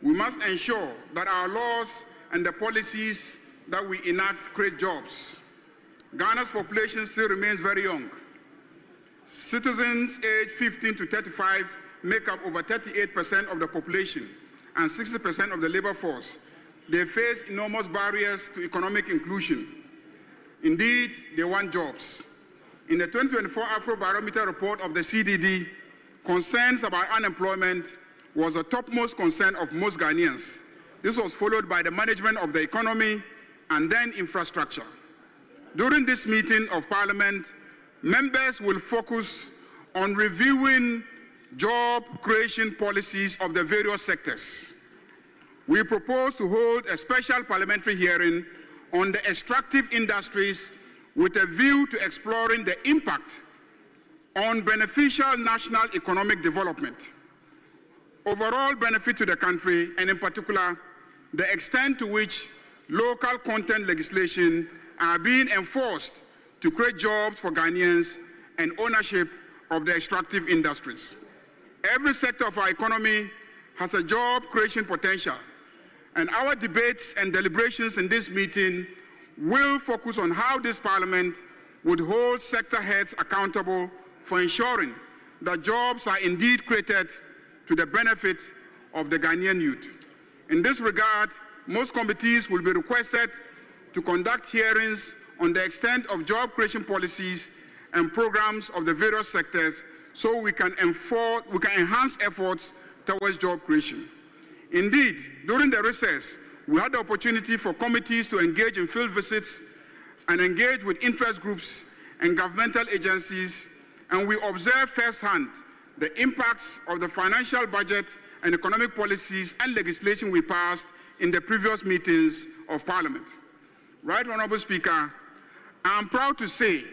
We must ensure that our laws and the policies that we enact create jobs. Ghana's population still remains very young. Citizens aged 15 to 35 make up over 38% of the population and 60% of the labor force. They face enormous barriers to economic inclusion. Indeed, they want jobs. In the 2024 Afrobarometer report of the CDD, concerns about unemployment was the topmost concern of most Ghanaians. This was followed by the management of the economy and then infrastructure. During this meeting of Parliament, members will focus on reviewing job creation policies of the various sectors. We propose to hold a special parliamentary hearing on the extractive industries with a view to exploring the impact on beneficial national economic development, overall benefit to the country, and in particular, the extent to which local content legislation are being enforced to create jobs for Ghanaians and ownership of the extractive industries. Every sector of our economy has a job creation potential, and our debates and deliberations in this meeting will focus on how this Parliament would hold sector heads accountable for ensuring that jobs are indeed created to the benefit of the Ghanaian youth. In this regard, most committees will be requested to conduct hearings on the extent of job creation policies and programs of the various sectors so we can enhance efforts towards job creation. Indeed, during the recess, we had the opportunity for committees to engage in field visits and engage with interest groups and governmental agencies, and we observed firsthand the impacts of the financial budget and economic policies and legislation we passed in the previous meetings of Parliament. Right Honourable Speaker, I am proud to say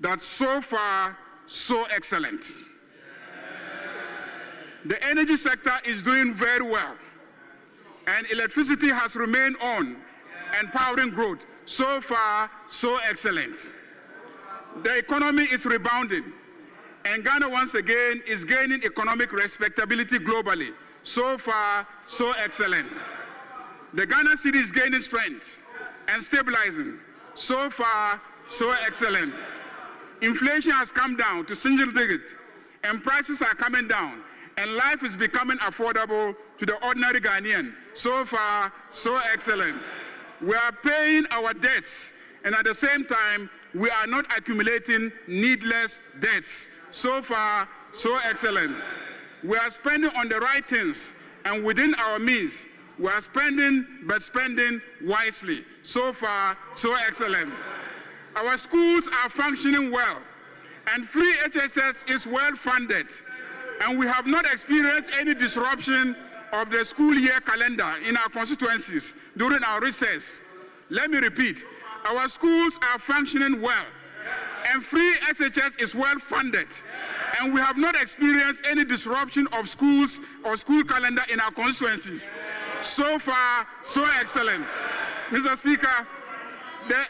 that so far, so excellent. The energy sector is doing very well, and electricity has remained on and powering growth. So far, so excellent. The economy is rebounding, and Ghana once again is gaining economic respectability globally. So far, so excellent. The Ghana cedi is gaining strength and stabilizing. So far, so excellent. Inflation has come down to single digit, and prices are coming down, and life is becoming affordable to the ordinary Ghanaian. So far, so excellent. We are paying our debts, and at the same time, we are not accumulating needless debts. So far, so excellent. We are spending on the right things, and within our means. We are spending, but spending wisely. So far, so excellent. Our schools are functioning well, and free HSS is well funded, and we have not experienced any disruption of the school year calendar in our constituencies during our recess. Let me repeat, our schools are functioning well, and free SHS is well funded, and we have not experienced any disruption of schools or school calendar in our constituencies. So far, so excellent. Mr. Speaker, the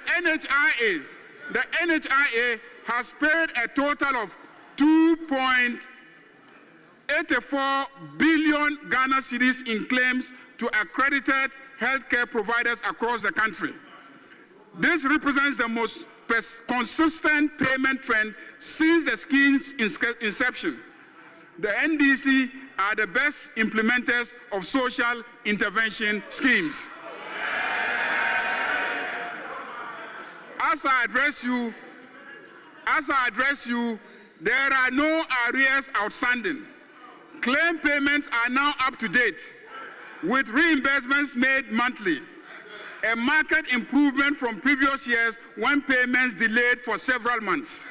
NHIA has paid a total of 2.84 billion Ghana cedis in claims to accredited healthcare providers across the country. This represents the most consistent payment trend since the scheme's inception. The NDC are the best implementers of social intervention schemes. As I address you, there are no arrears outstanding. Claim payments are now up to date, with reimbursements made monthly, a marked improvement from previous years when payments delayed for several months.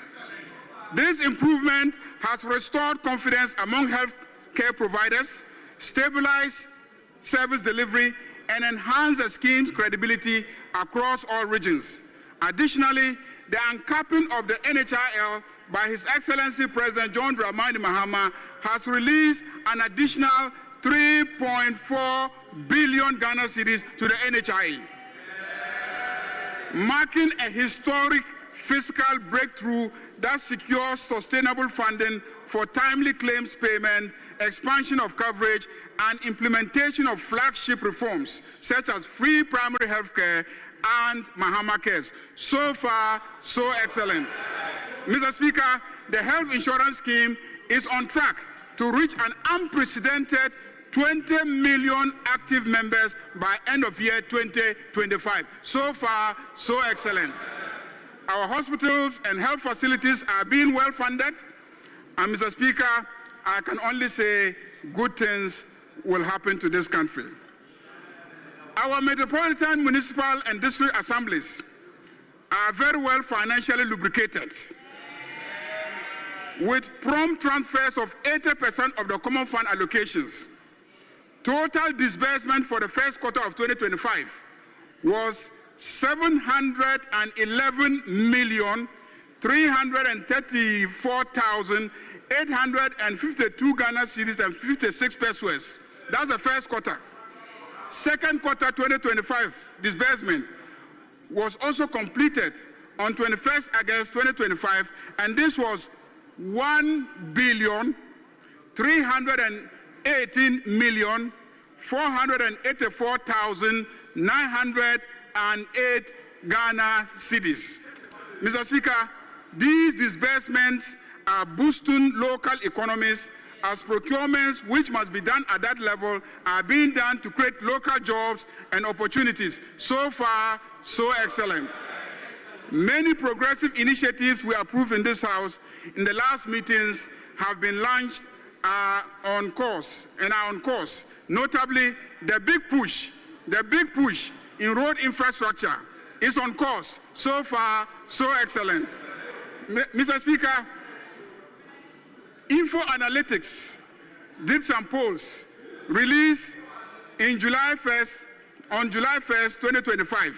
This improvement has restored confidence among healthcare providers, stabilized service delivery, and enhanced the scheme's credibility across all regions. Additionally, the uncapping of the NHIL by His Excellency President John Dramani Mahama has released an additional 3.4 billion Ghana cedis to the NHIE, marking a historic fiscal breakthrough that secures sustainable funding for timely claims payment, expansion of coverage, and implementation of flagship reforms such as free primary health care and Mahama Cares. So far, so excellent. Mr. Speaker, the health insurance scheme is on track to reach an unprecedented 20 million active members by end of year 2025. So far, so excellent. Our hospitals and health facilities are being well funded, and Mr. Speaker, I can only say good things will happen to this country. Our metropolitan, municipal, and district assemblies are very well financially lubricated, with prompt transfers of 80% of the common fund allocations. Total disbursement for the first quarter of 2025 was 711,334,852 Ghana cedis and 56 pesos. That's the first quarter. Second quarter 2025 disbursement was also completed on 21st August 2025, and this was 1,318,484,908 Ghana cedis. Mr. Speaker, these disbursements are boosting local economies, as procurements which must be done at that level are being done to create local jobs and opportunities. So far, so excellent. Many progressive initiatives we approved in this House in the last meetings have been launched on course and are on course. Notably, the big push in road infrastructure is on course. So far, so excellent. Mr. Speaker, Info Analytics did some polls released on July 1st, 2025,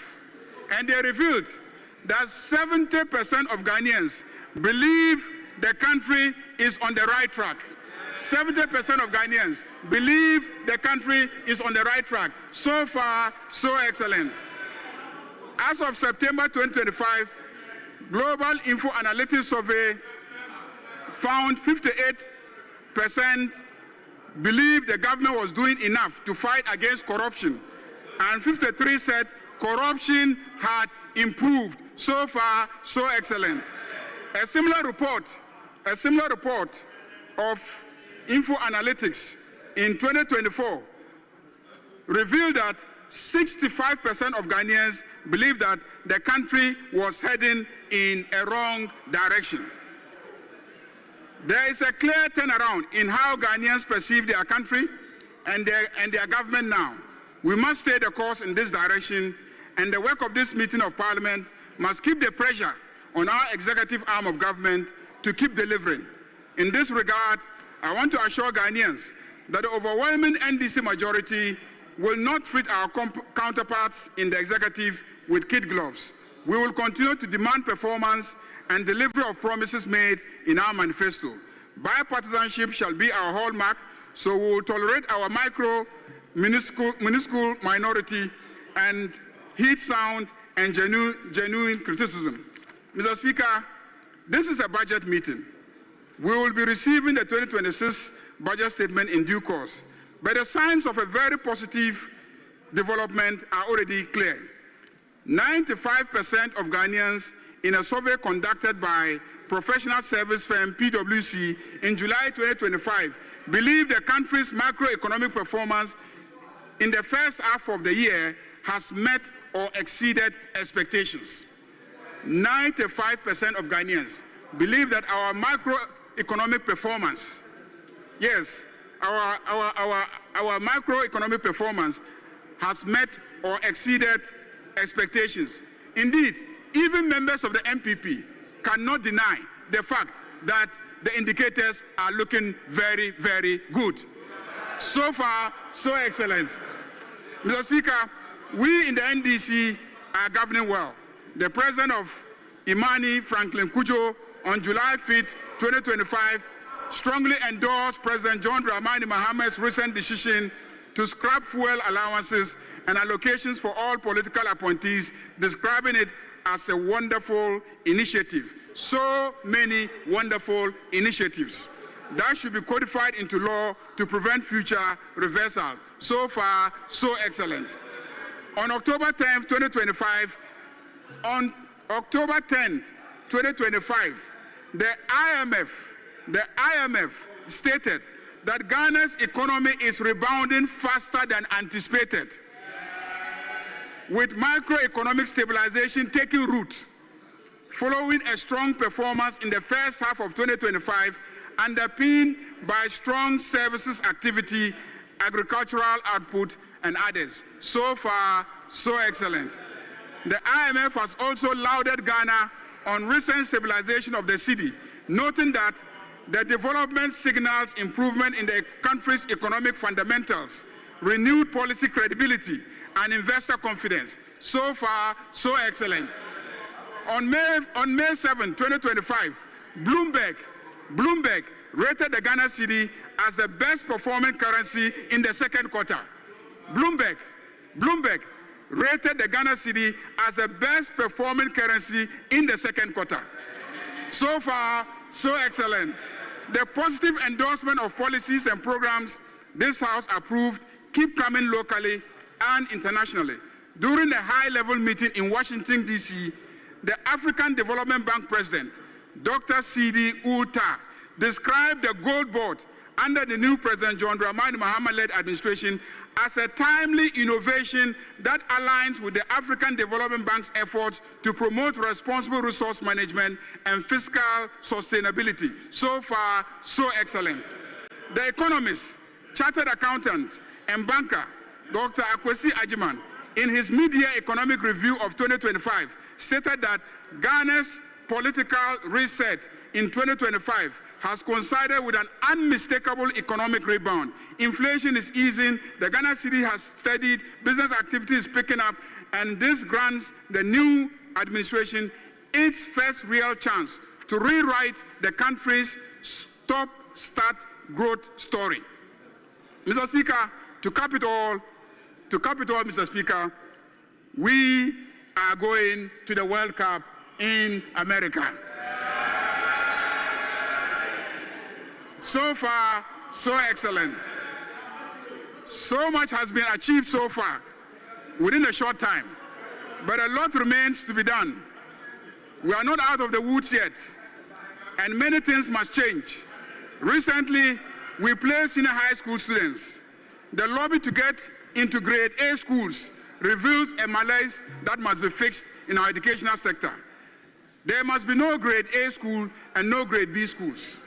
and they revealed that 70% of Ghanaians believe the country is on the right track. 70% of Ghanaians believe the country is on the right track. So far, so excellent. As of September 2025, Global Info Analytics Survey found 58% believed the government was doing enough to fight against corruption, and 53% said corruption had improved. So far, so excellent. A similar report of Info Analytics in 2024 revealed that 65% of Ghanaians believe that the country was heading in a wrong direction. There is a clear turnaround in how Ghanaians perceive their country and their government now. We must stay the course in this direction, and the work of this meeting of Parliament must keep the pressure on our executive arm of government to keep delivering. In this regard, I want to assure Ghanaians that the overwhelming NDC majority will not treat our counterparts in the executive with kid gloves. We will continue to demand performance and delivery of promises made in our manifesto. Bipartisanship shall be our hallmark, so we will tolerate our minuscule minority and heed sound and genuine criticism. Mr. Speaker, this is a budget meeting. We will be receiving the 2026 budget statement in due course, but the signs of a very positive development are already clear. 95% of Ghanaians in a survey conducted by professional service firm PwC in July 2025 believe the country's macroeconomic performance in the first half of the year has met or exceeded expectations. 95% of Ghanaians believe that our macroeconomic performance, yes, our macroeconomic performance has met or exceeded expectations. Indeed, even members of the MPP cannot deny the fact that the indicators are looking very, very good. So far, so excellent. Mr. Speaker, we in the NDC are governing well. The president of Imani, Franklin Kujo, on July 5th, 2025, strongly endorsed President John Dramani Mahamad's recent decision to scrap fuel allowances and allocations for all political appointees, describing it as a wonderful initiative. So many wonderful initiatives that should be codified into law to prevent future reversals. So far, so excellent. On October 10th, 2025, the IMF stated that Ghana's economy is rebounding faster than anticipated, with macroeconomic stabilization taking root, following a strong performance in the first half of 2025, underpinned by strong services activity, agricultural output, and others. So far, so excellent. The IMF has also lauded Ghana on recent stabilization of the cedi, noting that the development signals improvement in the country's economic fundamentals, renewed policy credibility, and investor confidence. So far, so excellent. On May 7, 2025, Bloomberg rated the Ghana cedi as the best performing currency in the second quarter. Bloomberg rated the Ghana cedi as the best performing currency in the second quarter. So far, so excellent. The positive endorsement of policies and programs this House approved keep coming locally and internationally. During a high-level meeting in Washington, D.C., the African Development Bank President, Dr. Sidi Ulta, described the Gold Board under the new President John Dramani Mahama-led administration as a timely innovation that aligns with the African Development Bank's efforts to promote responsible resource management and fiscal sustainability. So far, so excellent. The economist, chartered accountant, and banker, Dr. Akwasi Ajiman, in his mid-year economic review of 2025, stated that Ghana's political reset in 2025 has coincided with an unmistakable economic rebound. Inflation is easing, the Ghana cedi has steadied, business activity is picking up, and this grants the new administration its first real chance to rewrite the country's stop-start growth story. Mr. Speaker, to cap it all, Mr. Speaker, we are going to the World Cup in America. So far, so excellent. So much has been achieved so far within a short time, but a lot remains to be done. We are not out of the woods yet, and many things must change. Recently, we placed senior high school students. The lobby to get into grade A schools reveals a malaise that must be fixed in our educational sector. There must be no grade A school and no grade B schools.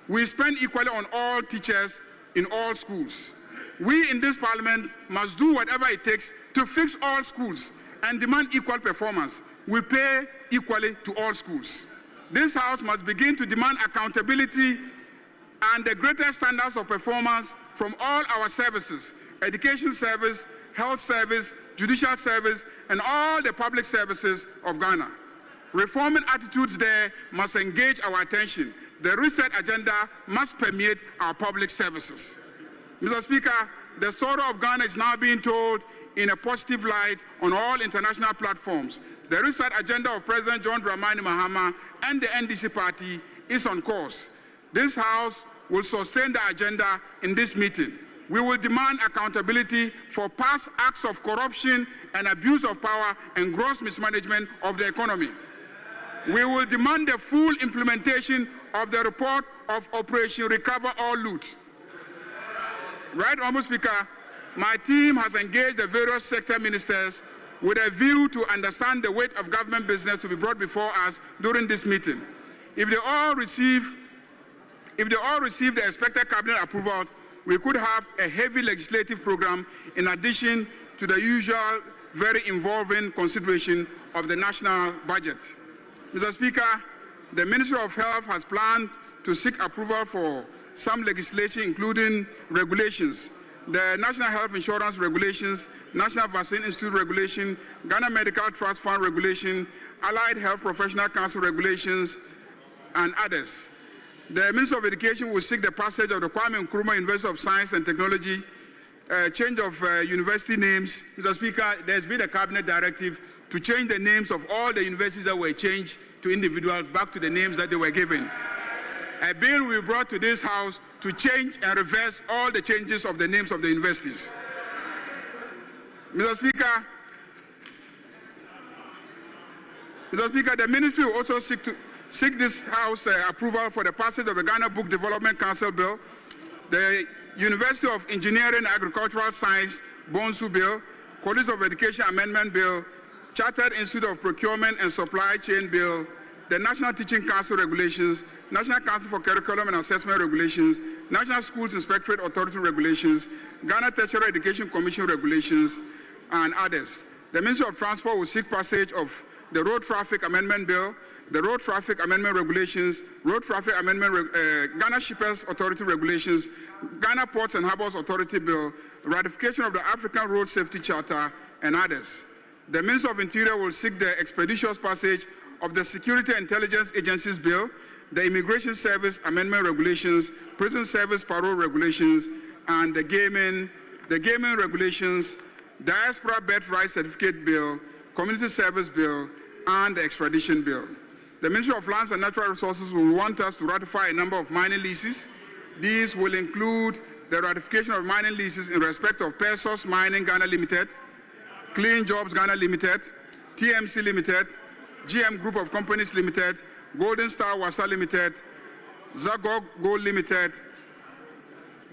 We spend equally on all teachers in all schools. We in this parliament must do whatever it takes to fix all schools and demand equal performance. We pay equally to all schools. This House must begin to demand accountability and the greatest standards of performance from all our services: education service, health service, judicial service, and all the public services of Ghana. Reforming attitudes there must engage our attention. The reset agenda must permeate our public services. Mr. Speaker, the story of Ghana is now being told in a positive light on all international platforms. The reset agenda of President John Dramani Mahama and the NDC party is on course. This House will sustain the agenda in this meeting. We will demand accountability for past acts of corruption and abuse of power and gross mismanagement of the economy. We will demand the full implementation of the report of Operation Recover or Loot. Right, Honourable Speaker, my team has engaged the various sector ministers with a view to understand the weight of government business to be brought before us during this meeting. If they all receive the expected cabinet approvals, we could have a heavy legislative program in addition to the usual very involving consideration of the national budget. Mr. Speaker, the Ministry of Health has planned to seek approval for some legislation, including regulations, the National Health Insurance Regulations, National Vaccine Institute Regulation, Ghana Medical Trust Fund Regulation, Allied Health Professional Council Regulations, and others. The Minister of Education will seek the passage of the Kwame Nkrumah University of Science and Technology, change of university names. Mr. Speaker, there's been a cabinet directive to change the names of all the universities that were changed to individuals back to the names that they were given. A bill will be brought to this House to change and reverse all the changes of the names of the universities. Mr. Speaker, the ministry will also seek this House approval for the passage of the Ghana Book Development Council Bill, the University of Engineering and Agricultural Science Bonsu Bill, College of Education Amendment Bill, Chartered Institute of Procurement and Supply Chain Bill, the National Teaching Council Regulations, National Council for Curriculum and Assessment Regulations, National Schools Inspectorate Authority Regulations, Ghana Tertiary Education Commission Regulations, and others. The Ministry of Transport will seek passage of the Road Traffic Amendment Bill, the Road Traffic Amendment Regulations, Road Traffic Amendment, Ghana Shippers Authority Regulations, Ghana Ports and Harbours Authority Bill, ratification of the African Road Safety Charter, and others. The Minister of Interior will seek the expeditious passage of the Security Intelligence Agencies Bill, the Immigration Service Amendment Regulations, Prison Service Parole Regulations, and the Gaming Regulations, Diaspora Birthright Certificate Bill, Community Service Bill, and the Extradition Bill. The Ministry of Lands and Natural Resources will want us to ratify a number of mining leases. These will include the ratification of mining leases in respect of Pesos Mining Ghana Limited, Clean Jobs Ghana Limited, TMC Limited, GM Group of Companies Limited, Golden Star Wasa Limited, Zagog Gold Limited,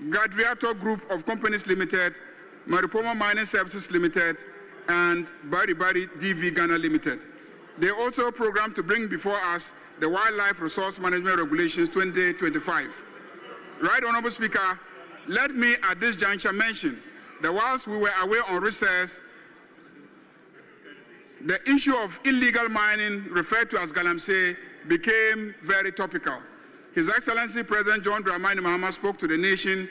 Gadriato Group of Companies Limited, Maripoma Mining Services Limited, and Bari Bari DV Ghana Limited. They also program to bring before us the Wildlife Resource Management Regulations 2025. Right, Honourable Speaker, let me at this juncture mention that whilst we were away on recess, the issue of illegal mining, referred to as Galamsey, became very topical. His Excellency President John Dramani Mahama spoke to the nation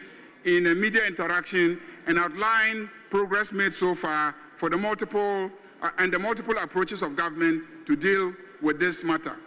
in a media interaction and outlined progress made so far for the multiple approaches of government to deal with this matter.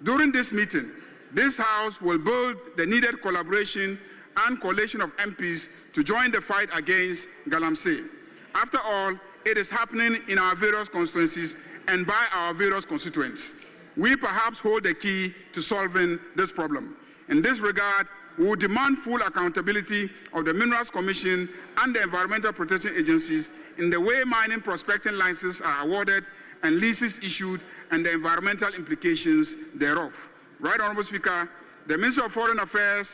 During this meeting, this House will build the needed collaboration and coalition of MPs to join the fight against Galamsey. After all, it is happening in our various constituencies and by our various constituents. We perhaps hold the key to solving this problem. In this regard, we will demand full accountability of the Minerals Commission and the Environmental Protection Agencies in the way mining prospecting licenses are awarded and leases issued and the environmental implications thereof. Right, Honourable Speaker, the Minister of Foreign Affairs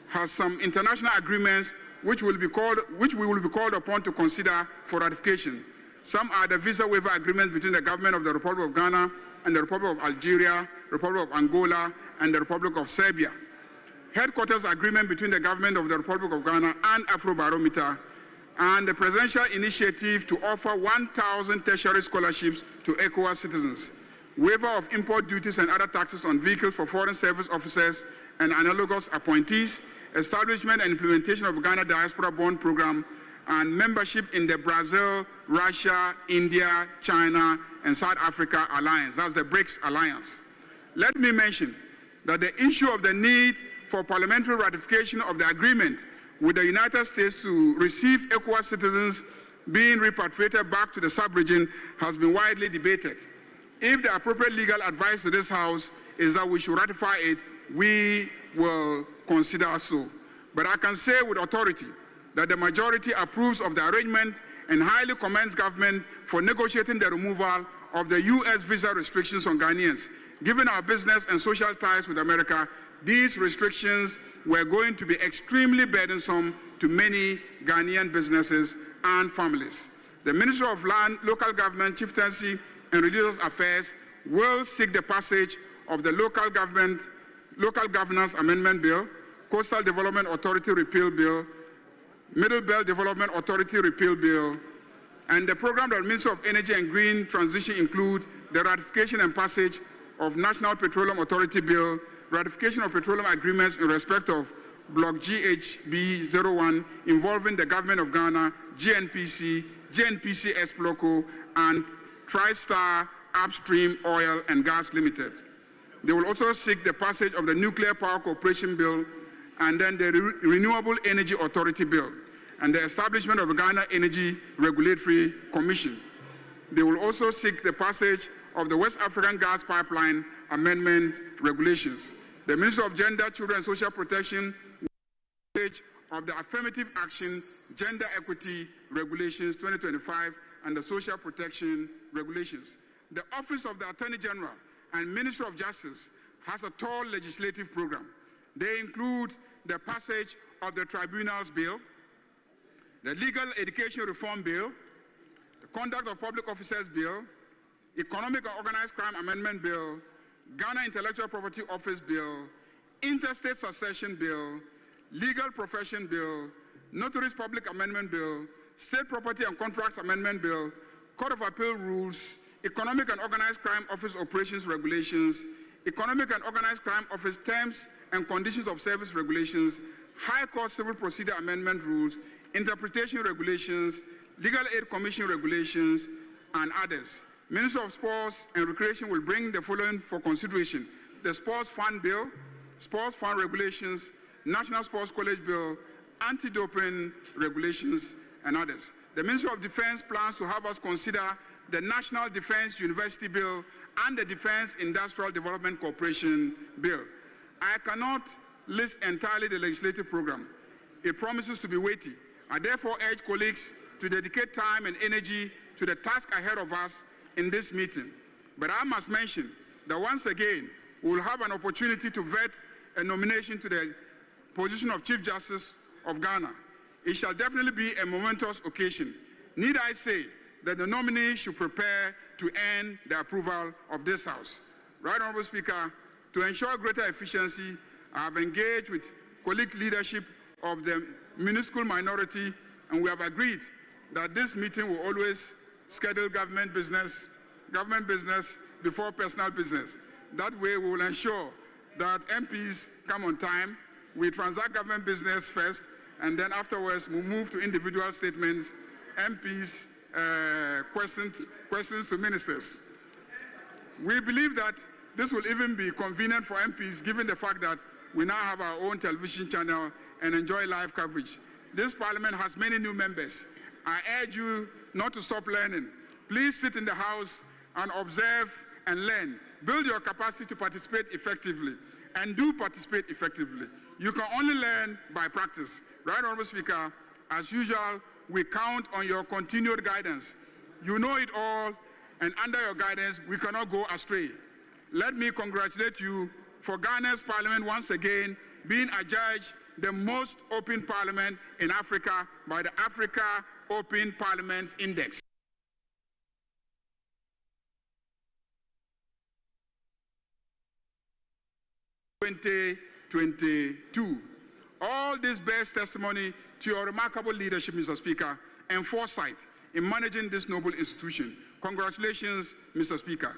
has some international agreements which we will be called upon to consider for ratification. Some are the visa waiver agreements between the government of the Republic of Ghana and the Republic of Algeria, Republic of Angola, and the Republic of Serbia. Headquarters agreement between the government of the Republic of Ghana and Afrobarometer, and the presidential initiative to offer 1,000 tertiary scholarships to ECOWAS citizens. Waiver of import duties and other taxes on vehicles for foreign service officers and analogous appointees, establishment and implementation of Ghana Diaspora Bond Program, and membership in the Brazil, Russia, India, China, and South Africa Alliance. That's the BRICS Alliance. Let me mention that the issue of the need for parliamentary ratification of the agreement with the United States to receive ECOWAS citizens being repatriated back to the sub-region has been widely debated. If the appropriate legal advice to this House is that we should ratify it, we will consider so. But I can say with authority that the majority approves of the arrangement and highly commends government for negotiating the removal of the U.S. visa restrictions on Ghanaians. Given our business and social ties with America, these restrictions were going to be extremely burdensome to many Ghanaian businesses and families. The Ministry of Land, Local Government, Chieftaincy and Religious Affairs will seek the passage of the Local Governance Amendment Bill, Coastal Development Authority Repeal Bill, Middle Belt Development Authority Repeal Bill, and the program that the Ministry of Energy and Green Transition include the ratification and passage of National Petroleum Authority Bill, ratification of petroleum agreements in respect of Block GHB01 involving the Government of Ghana, GNPC, GNPC Exploco, and TriStar Upstream Oil and Gas Limited. They will also seek the passage of the Nuclear Power Corporation Bill and then the Renewable Energy Authority Bill and the establishment of the Ghana Energy Regulatory Commission. They will also seek the passage of the West African Gas Pipeline Amendment Regulations. The Minister of Gender, Children and Social Protection will passage of the Affirmative Action Gender Equity Regulations 2025 and the Social Protection Regulations. The Office of the Attorney General and Ministry of Justice has a tall legislative program. They include the passage of the Tribunals Bill, the Legal Education Reform Bill, the Conduct of Public Officers Bill, Economic and Organized Crime Amendment Bill, Ghana Intellectual Property Office Bill, Interstate Succession Bill, Legal Profession Bill, Notaries Public Amendment Bill, State Property and Contracts Amendment Bill, Court of Appeal Rules, Economic and Organized Crime Office Operations Regulations, Economic and Organized Crime Office Terms and Conditions of Service Regulations, High Court Civil Procedure Amendment Rules, Interpretation Regulations, Legal Aid Commission Regulations, and others. Minister of Sports and Recreation will bring the following for consideration: the Sports Fund Bill, Sports Fund Regulations, National Sports College Bill, Anti-Doping Regulations, and others. The Ministry of Defense plans to have us consider the National Defense University Bill and the Defense Industrial Development Corporation Bill. I cannot list entirely the legislative program. It promises to be weighty. I therefore urge colleagues to dedicate time and energy to the task ahead of us in this meeting. But I must mention that once again, we will have an opportunity to vet a nomination to the position of Chief Justice of Ghana. It shall definitely be a momentous occasion. Need I say that the nominee should prepare to earn the approval of this House. Right Honorable Speaker, to ensure greater efficiency, I have engaged with colleague leadership of the minuscule minority, and we have agreed that this meeting will always schedule government business before personal business. That way we will ensure that MPs come on time, we transact government business first, and then afterwards we move to individual statements, MPs, questions to ministers. We believe that this will even be convenient for MPs given the fact that we now have our own television channel and enjoy live coverage. This parliament has many new members. I urge you not to stop learning. Please sit in the House and observe and learn. Build your capacity to participate effectively, and do participate effectively. You can only learn by practice. Right Honorable Speaker, as usual, we count on your continued guidance. You know it all, and under your guidance, we cannot go astray. Let me congratulate you for Ghana's parliament once again being adjudged the most open parliament in Africa by the Africa Open Parliament Index. (2022). All this bears testimony to your remarkable leadership, Mr. Speaker, and foresight in managing this noble institution. Congratulations, Mr. Speaker.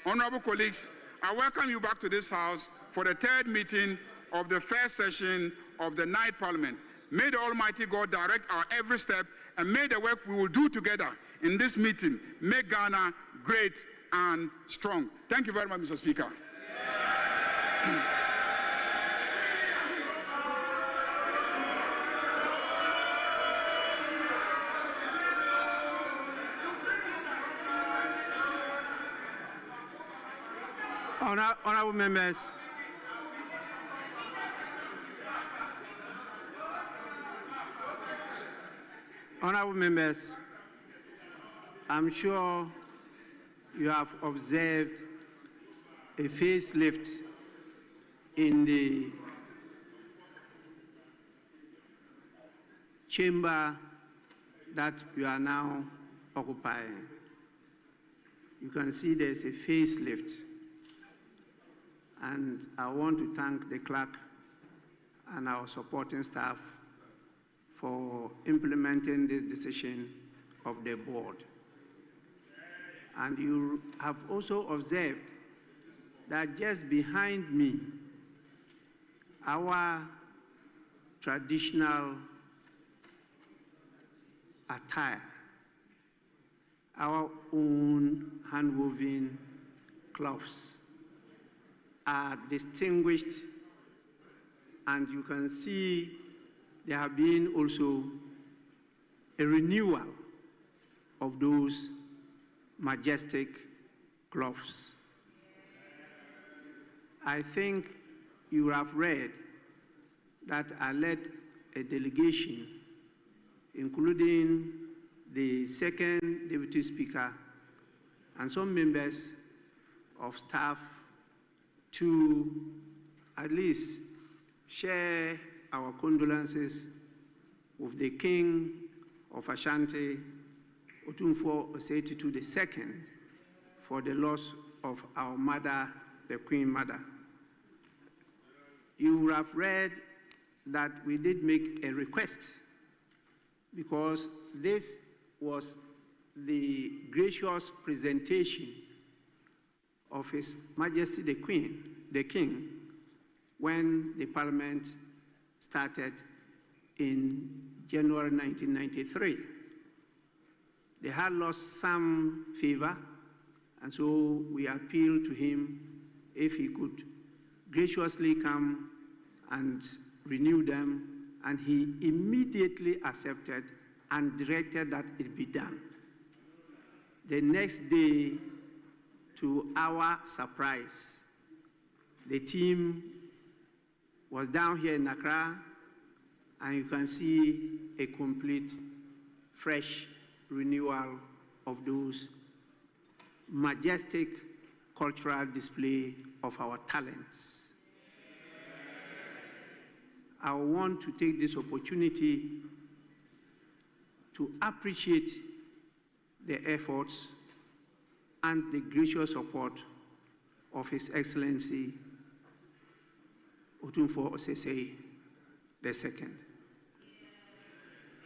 Honorable colleagues, I welcome you back to this House for the third meeting of the first session of the Ninth Parliament. May the Almighty God direct our every step, and may the work we will do together in this meeting make Ghana great and strong. Thank you very much, Mr. Speaker. Honorable members, honorable members, I'm sure you have observed a facelift in the chamber that you are now occupying. You can see there's a facelift. And I want to thank the clerk and our supporting staff for implementing this decision of the board. And you have also observed that just behind me, our traditional attire, our own hand-woven cloths are distinguished, and you can see there have been also a renewal of those majestic cloths. I think you have read that I led a delegation, including the second Deputy Speaker and some members of staff, to at least share our condolences with the King of Ashanti, Otumfuo Osei-Tutu II, for the loss of our mother, the Queen Mother. You will have read that we did make a request, because this was the gracious presentation of His Majesty the King, when the Parliament started in January 1993. They had lost some favor, and so we appealed to him if he could graciously come and renew them, and he immediately accepted and directed that it be done. The next day, to our surprise, the team was down here in Accra, and you can see a complete, fresh renewal of those majestic cultural display of our talents. I want to take this opportunity to appreciate the efforts and the gracious support of His Excellency Otumfuo Osei II.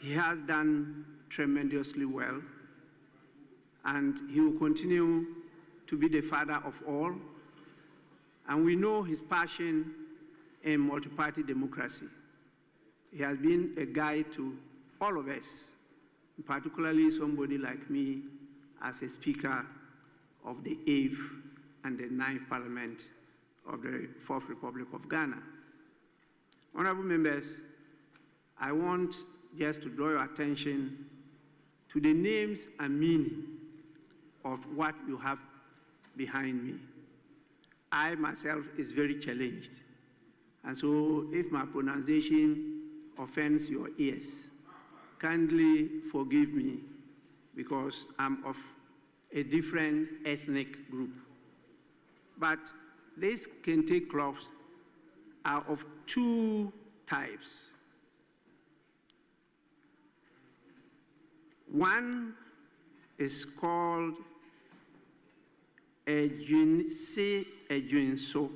He has done tremendously well, and he will continue to be the father of all. And we know his passion in multi-party democracy. He has been a guide to all of us, particularly somebody like me as a Speaker of the 8th and the 9th Parliament of the 4th Republic of Ghana. Honorable members, I want just to draw your attention to the names and meaning of what you have behind me. I myself is very challenged, and so if my pronunciation offends your ears, kindly forgive me, because I'm of a different ethnic group. But these kente cloths are of two types. One is called Ejunse Ejunso.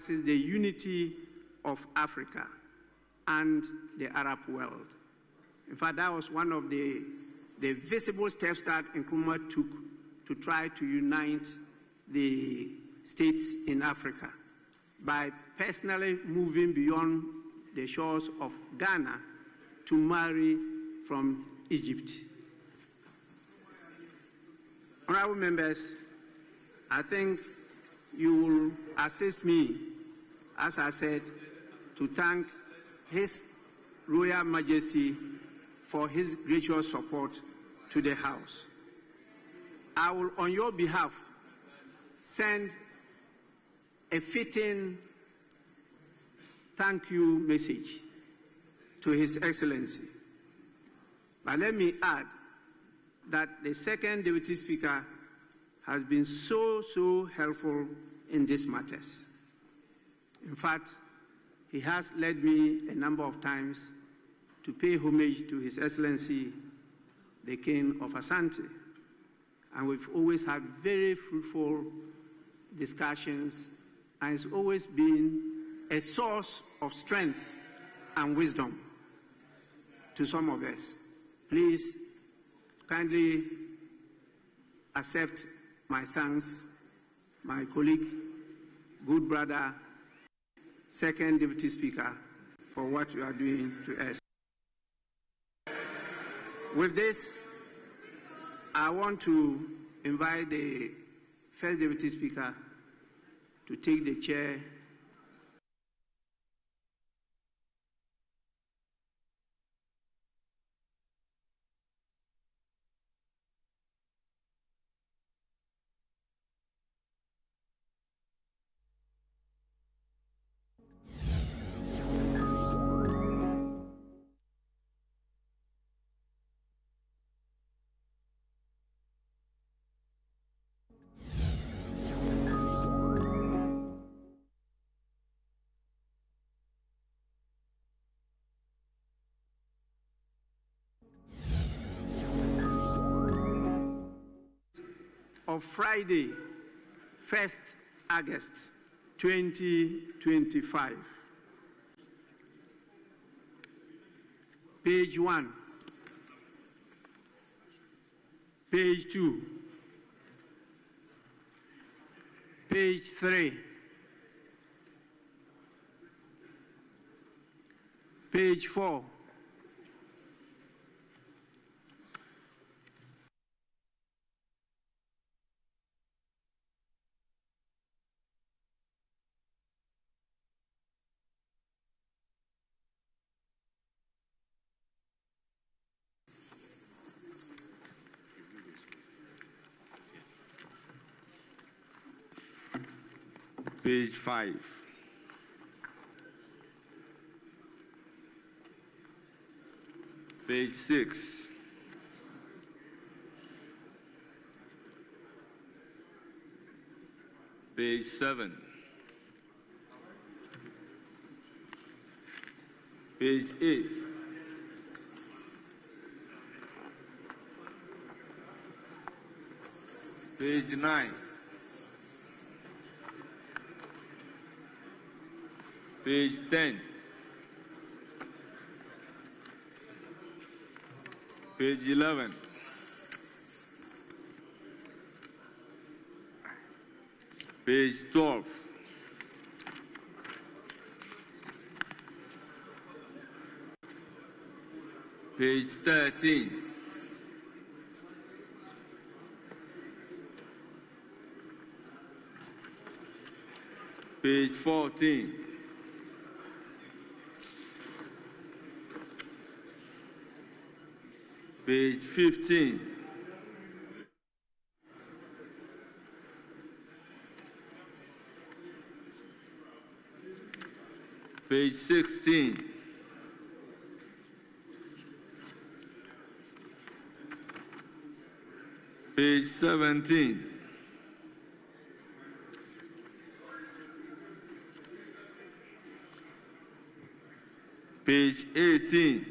is the unity of Africa and the Arab world. In fact, that was one of the visible steps that Nkrumah took to try to unite the states in Africa by personally moving beyond the shores of Ghana to Mali from Egypt. Honorable members, I think you will assist me, as I said, to thank His Royal Majesty for his gracious support to the House. I will, on your behalf, send a fitting thank you message to His Excellency. But let me add that the second Deputy Speaker has been so helpful in these matters. In fact, he has led me a number of times to pay homage to His Excellency, the King of Asante. And we've always had very fruitful discussions, and it's always been a source of strength and wisdom to some of us. Please kindly accept my thanks, my colleague, good brother, second Deputy Speaker, for what you are doing to us. With this, I want to invite the first Deputy Speaker to take the chair. Of Friday, 1st August 2025. Page 1, page 2, page 3, page 4, page 5, page 6, page 7, page 8, page 9, page 10, page 11, page 12, page 13, page 14, page 15, page 16, page 17, page 18,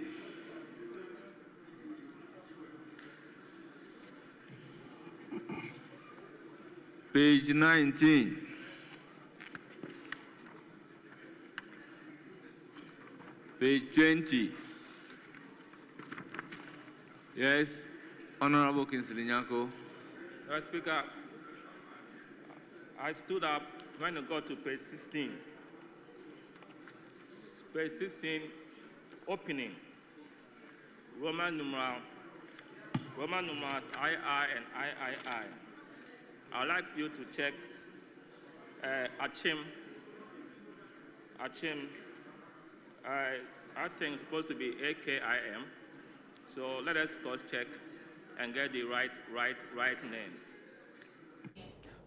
page 19, Page 20. Yes, Honorable Kingsley Nyako. Mr. Speaker, I stood up when I got to page 16. Page 16, opening. Roman numerals II and III. I would like you to check Achim. I think it's supposed to be AKIM. So let us cross-check and get the right name.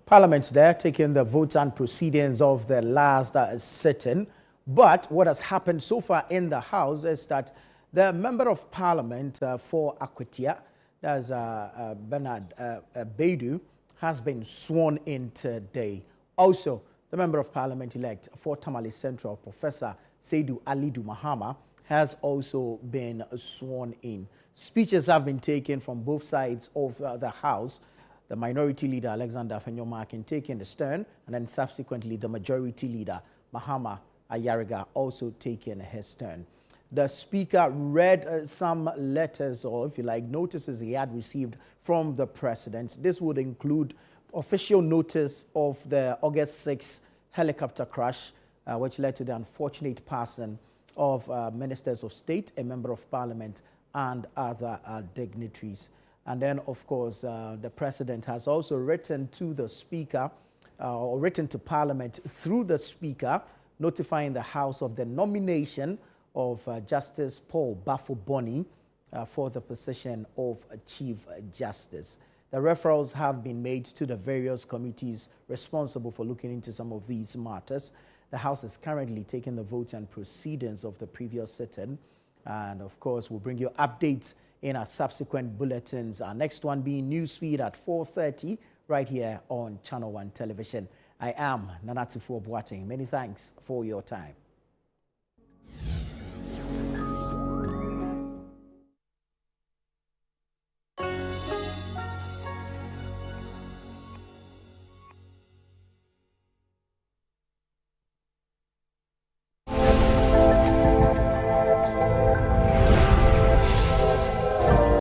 Parliament there taking the votes and proceedings of the last sitting. But what has happened so far in the House is that the Member of Parliament for Akwatia, that's Bernard Baidu, has been sworn in today. Also, the Member of Parliament-elect for Tamale Central, Professor Seidu Alidu Mahama, has also been sworn in. Speeches have been taken from both sides of the House. The Minority Leader, Alexander Fenyomakin, taking the stern, and then subsequently the Majority Leader, Mahama Ayariga, also taking his turn. The Speaker read some letters, or if you like, notices he had received from the President. This would include official notice of the August 6 helicopter crash, which led to the unfortunate passing of ministers of state, a member of parliament, and other dignitaries. And then, of course, the president has also written to the speaker, or written to parliament through the speaker, notifying the House of the nomination of Justice Paul Bafo-Boni for the position of Chief Justice. The referrals have been made to the various committees responsible for looking into some of these matters. The House is currently taking the votes and proceedings of the previous sitting. And of course, we'll bring you updates in our subsequent bulletins. Our next one being Newsfeed at 4:30 right here on Channel 1 Television. I am Nanatufo Boateng. Many thanks for your time.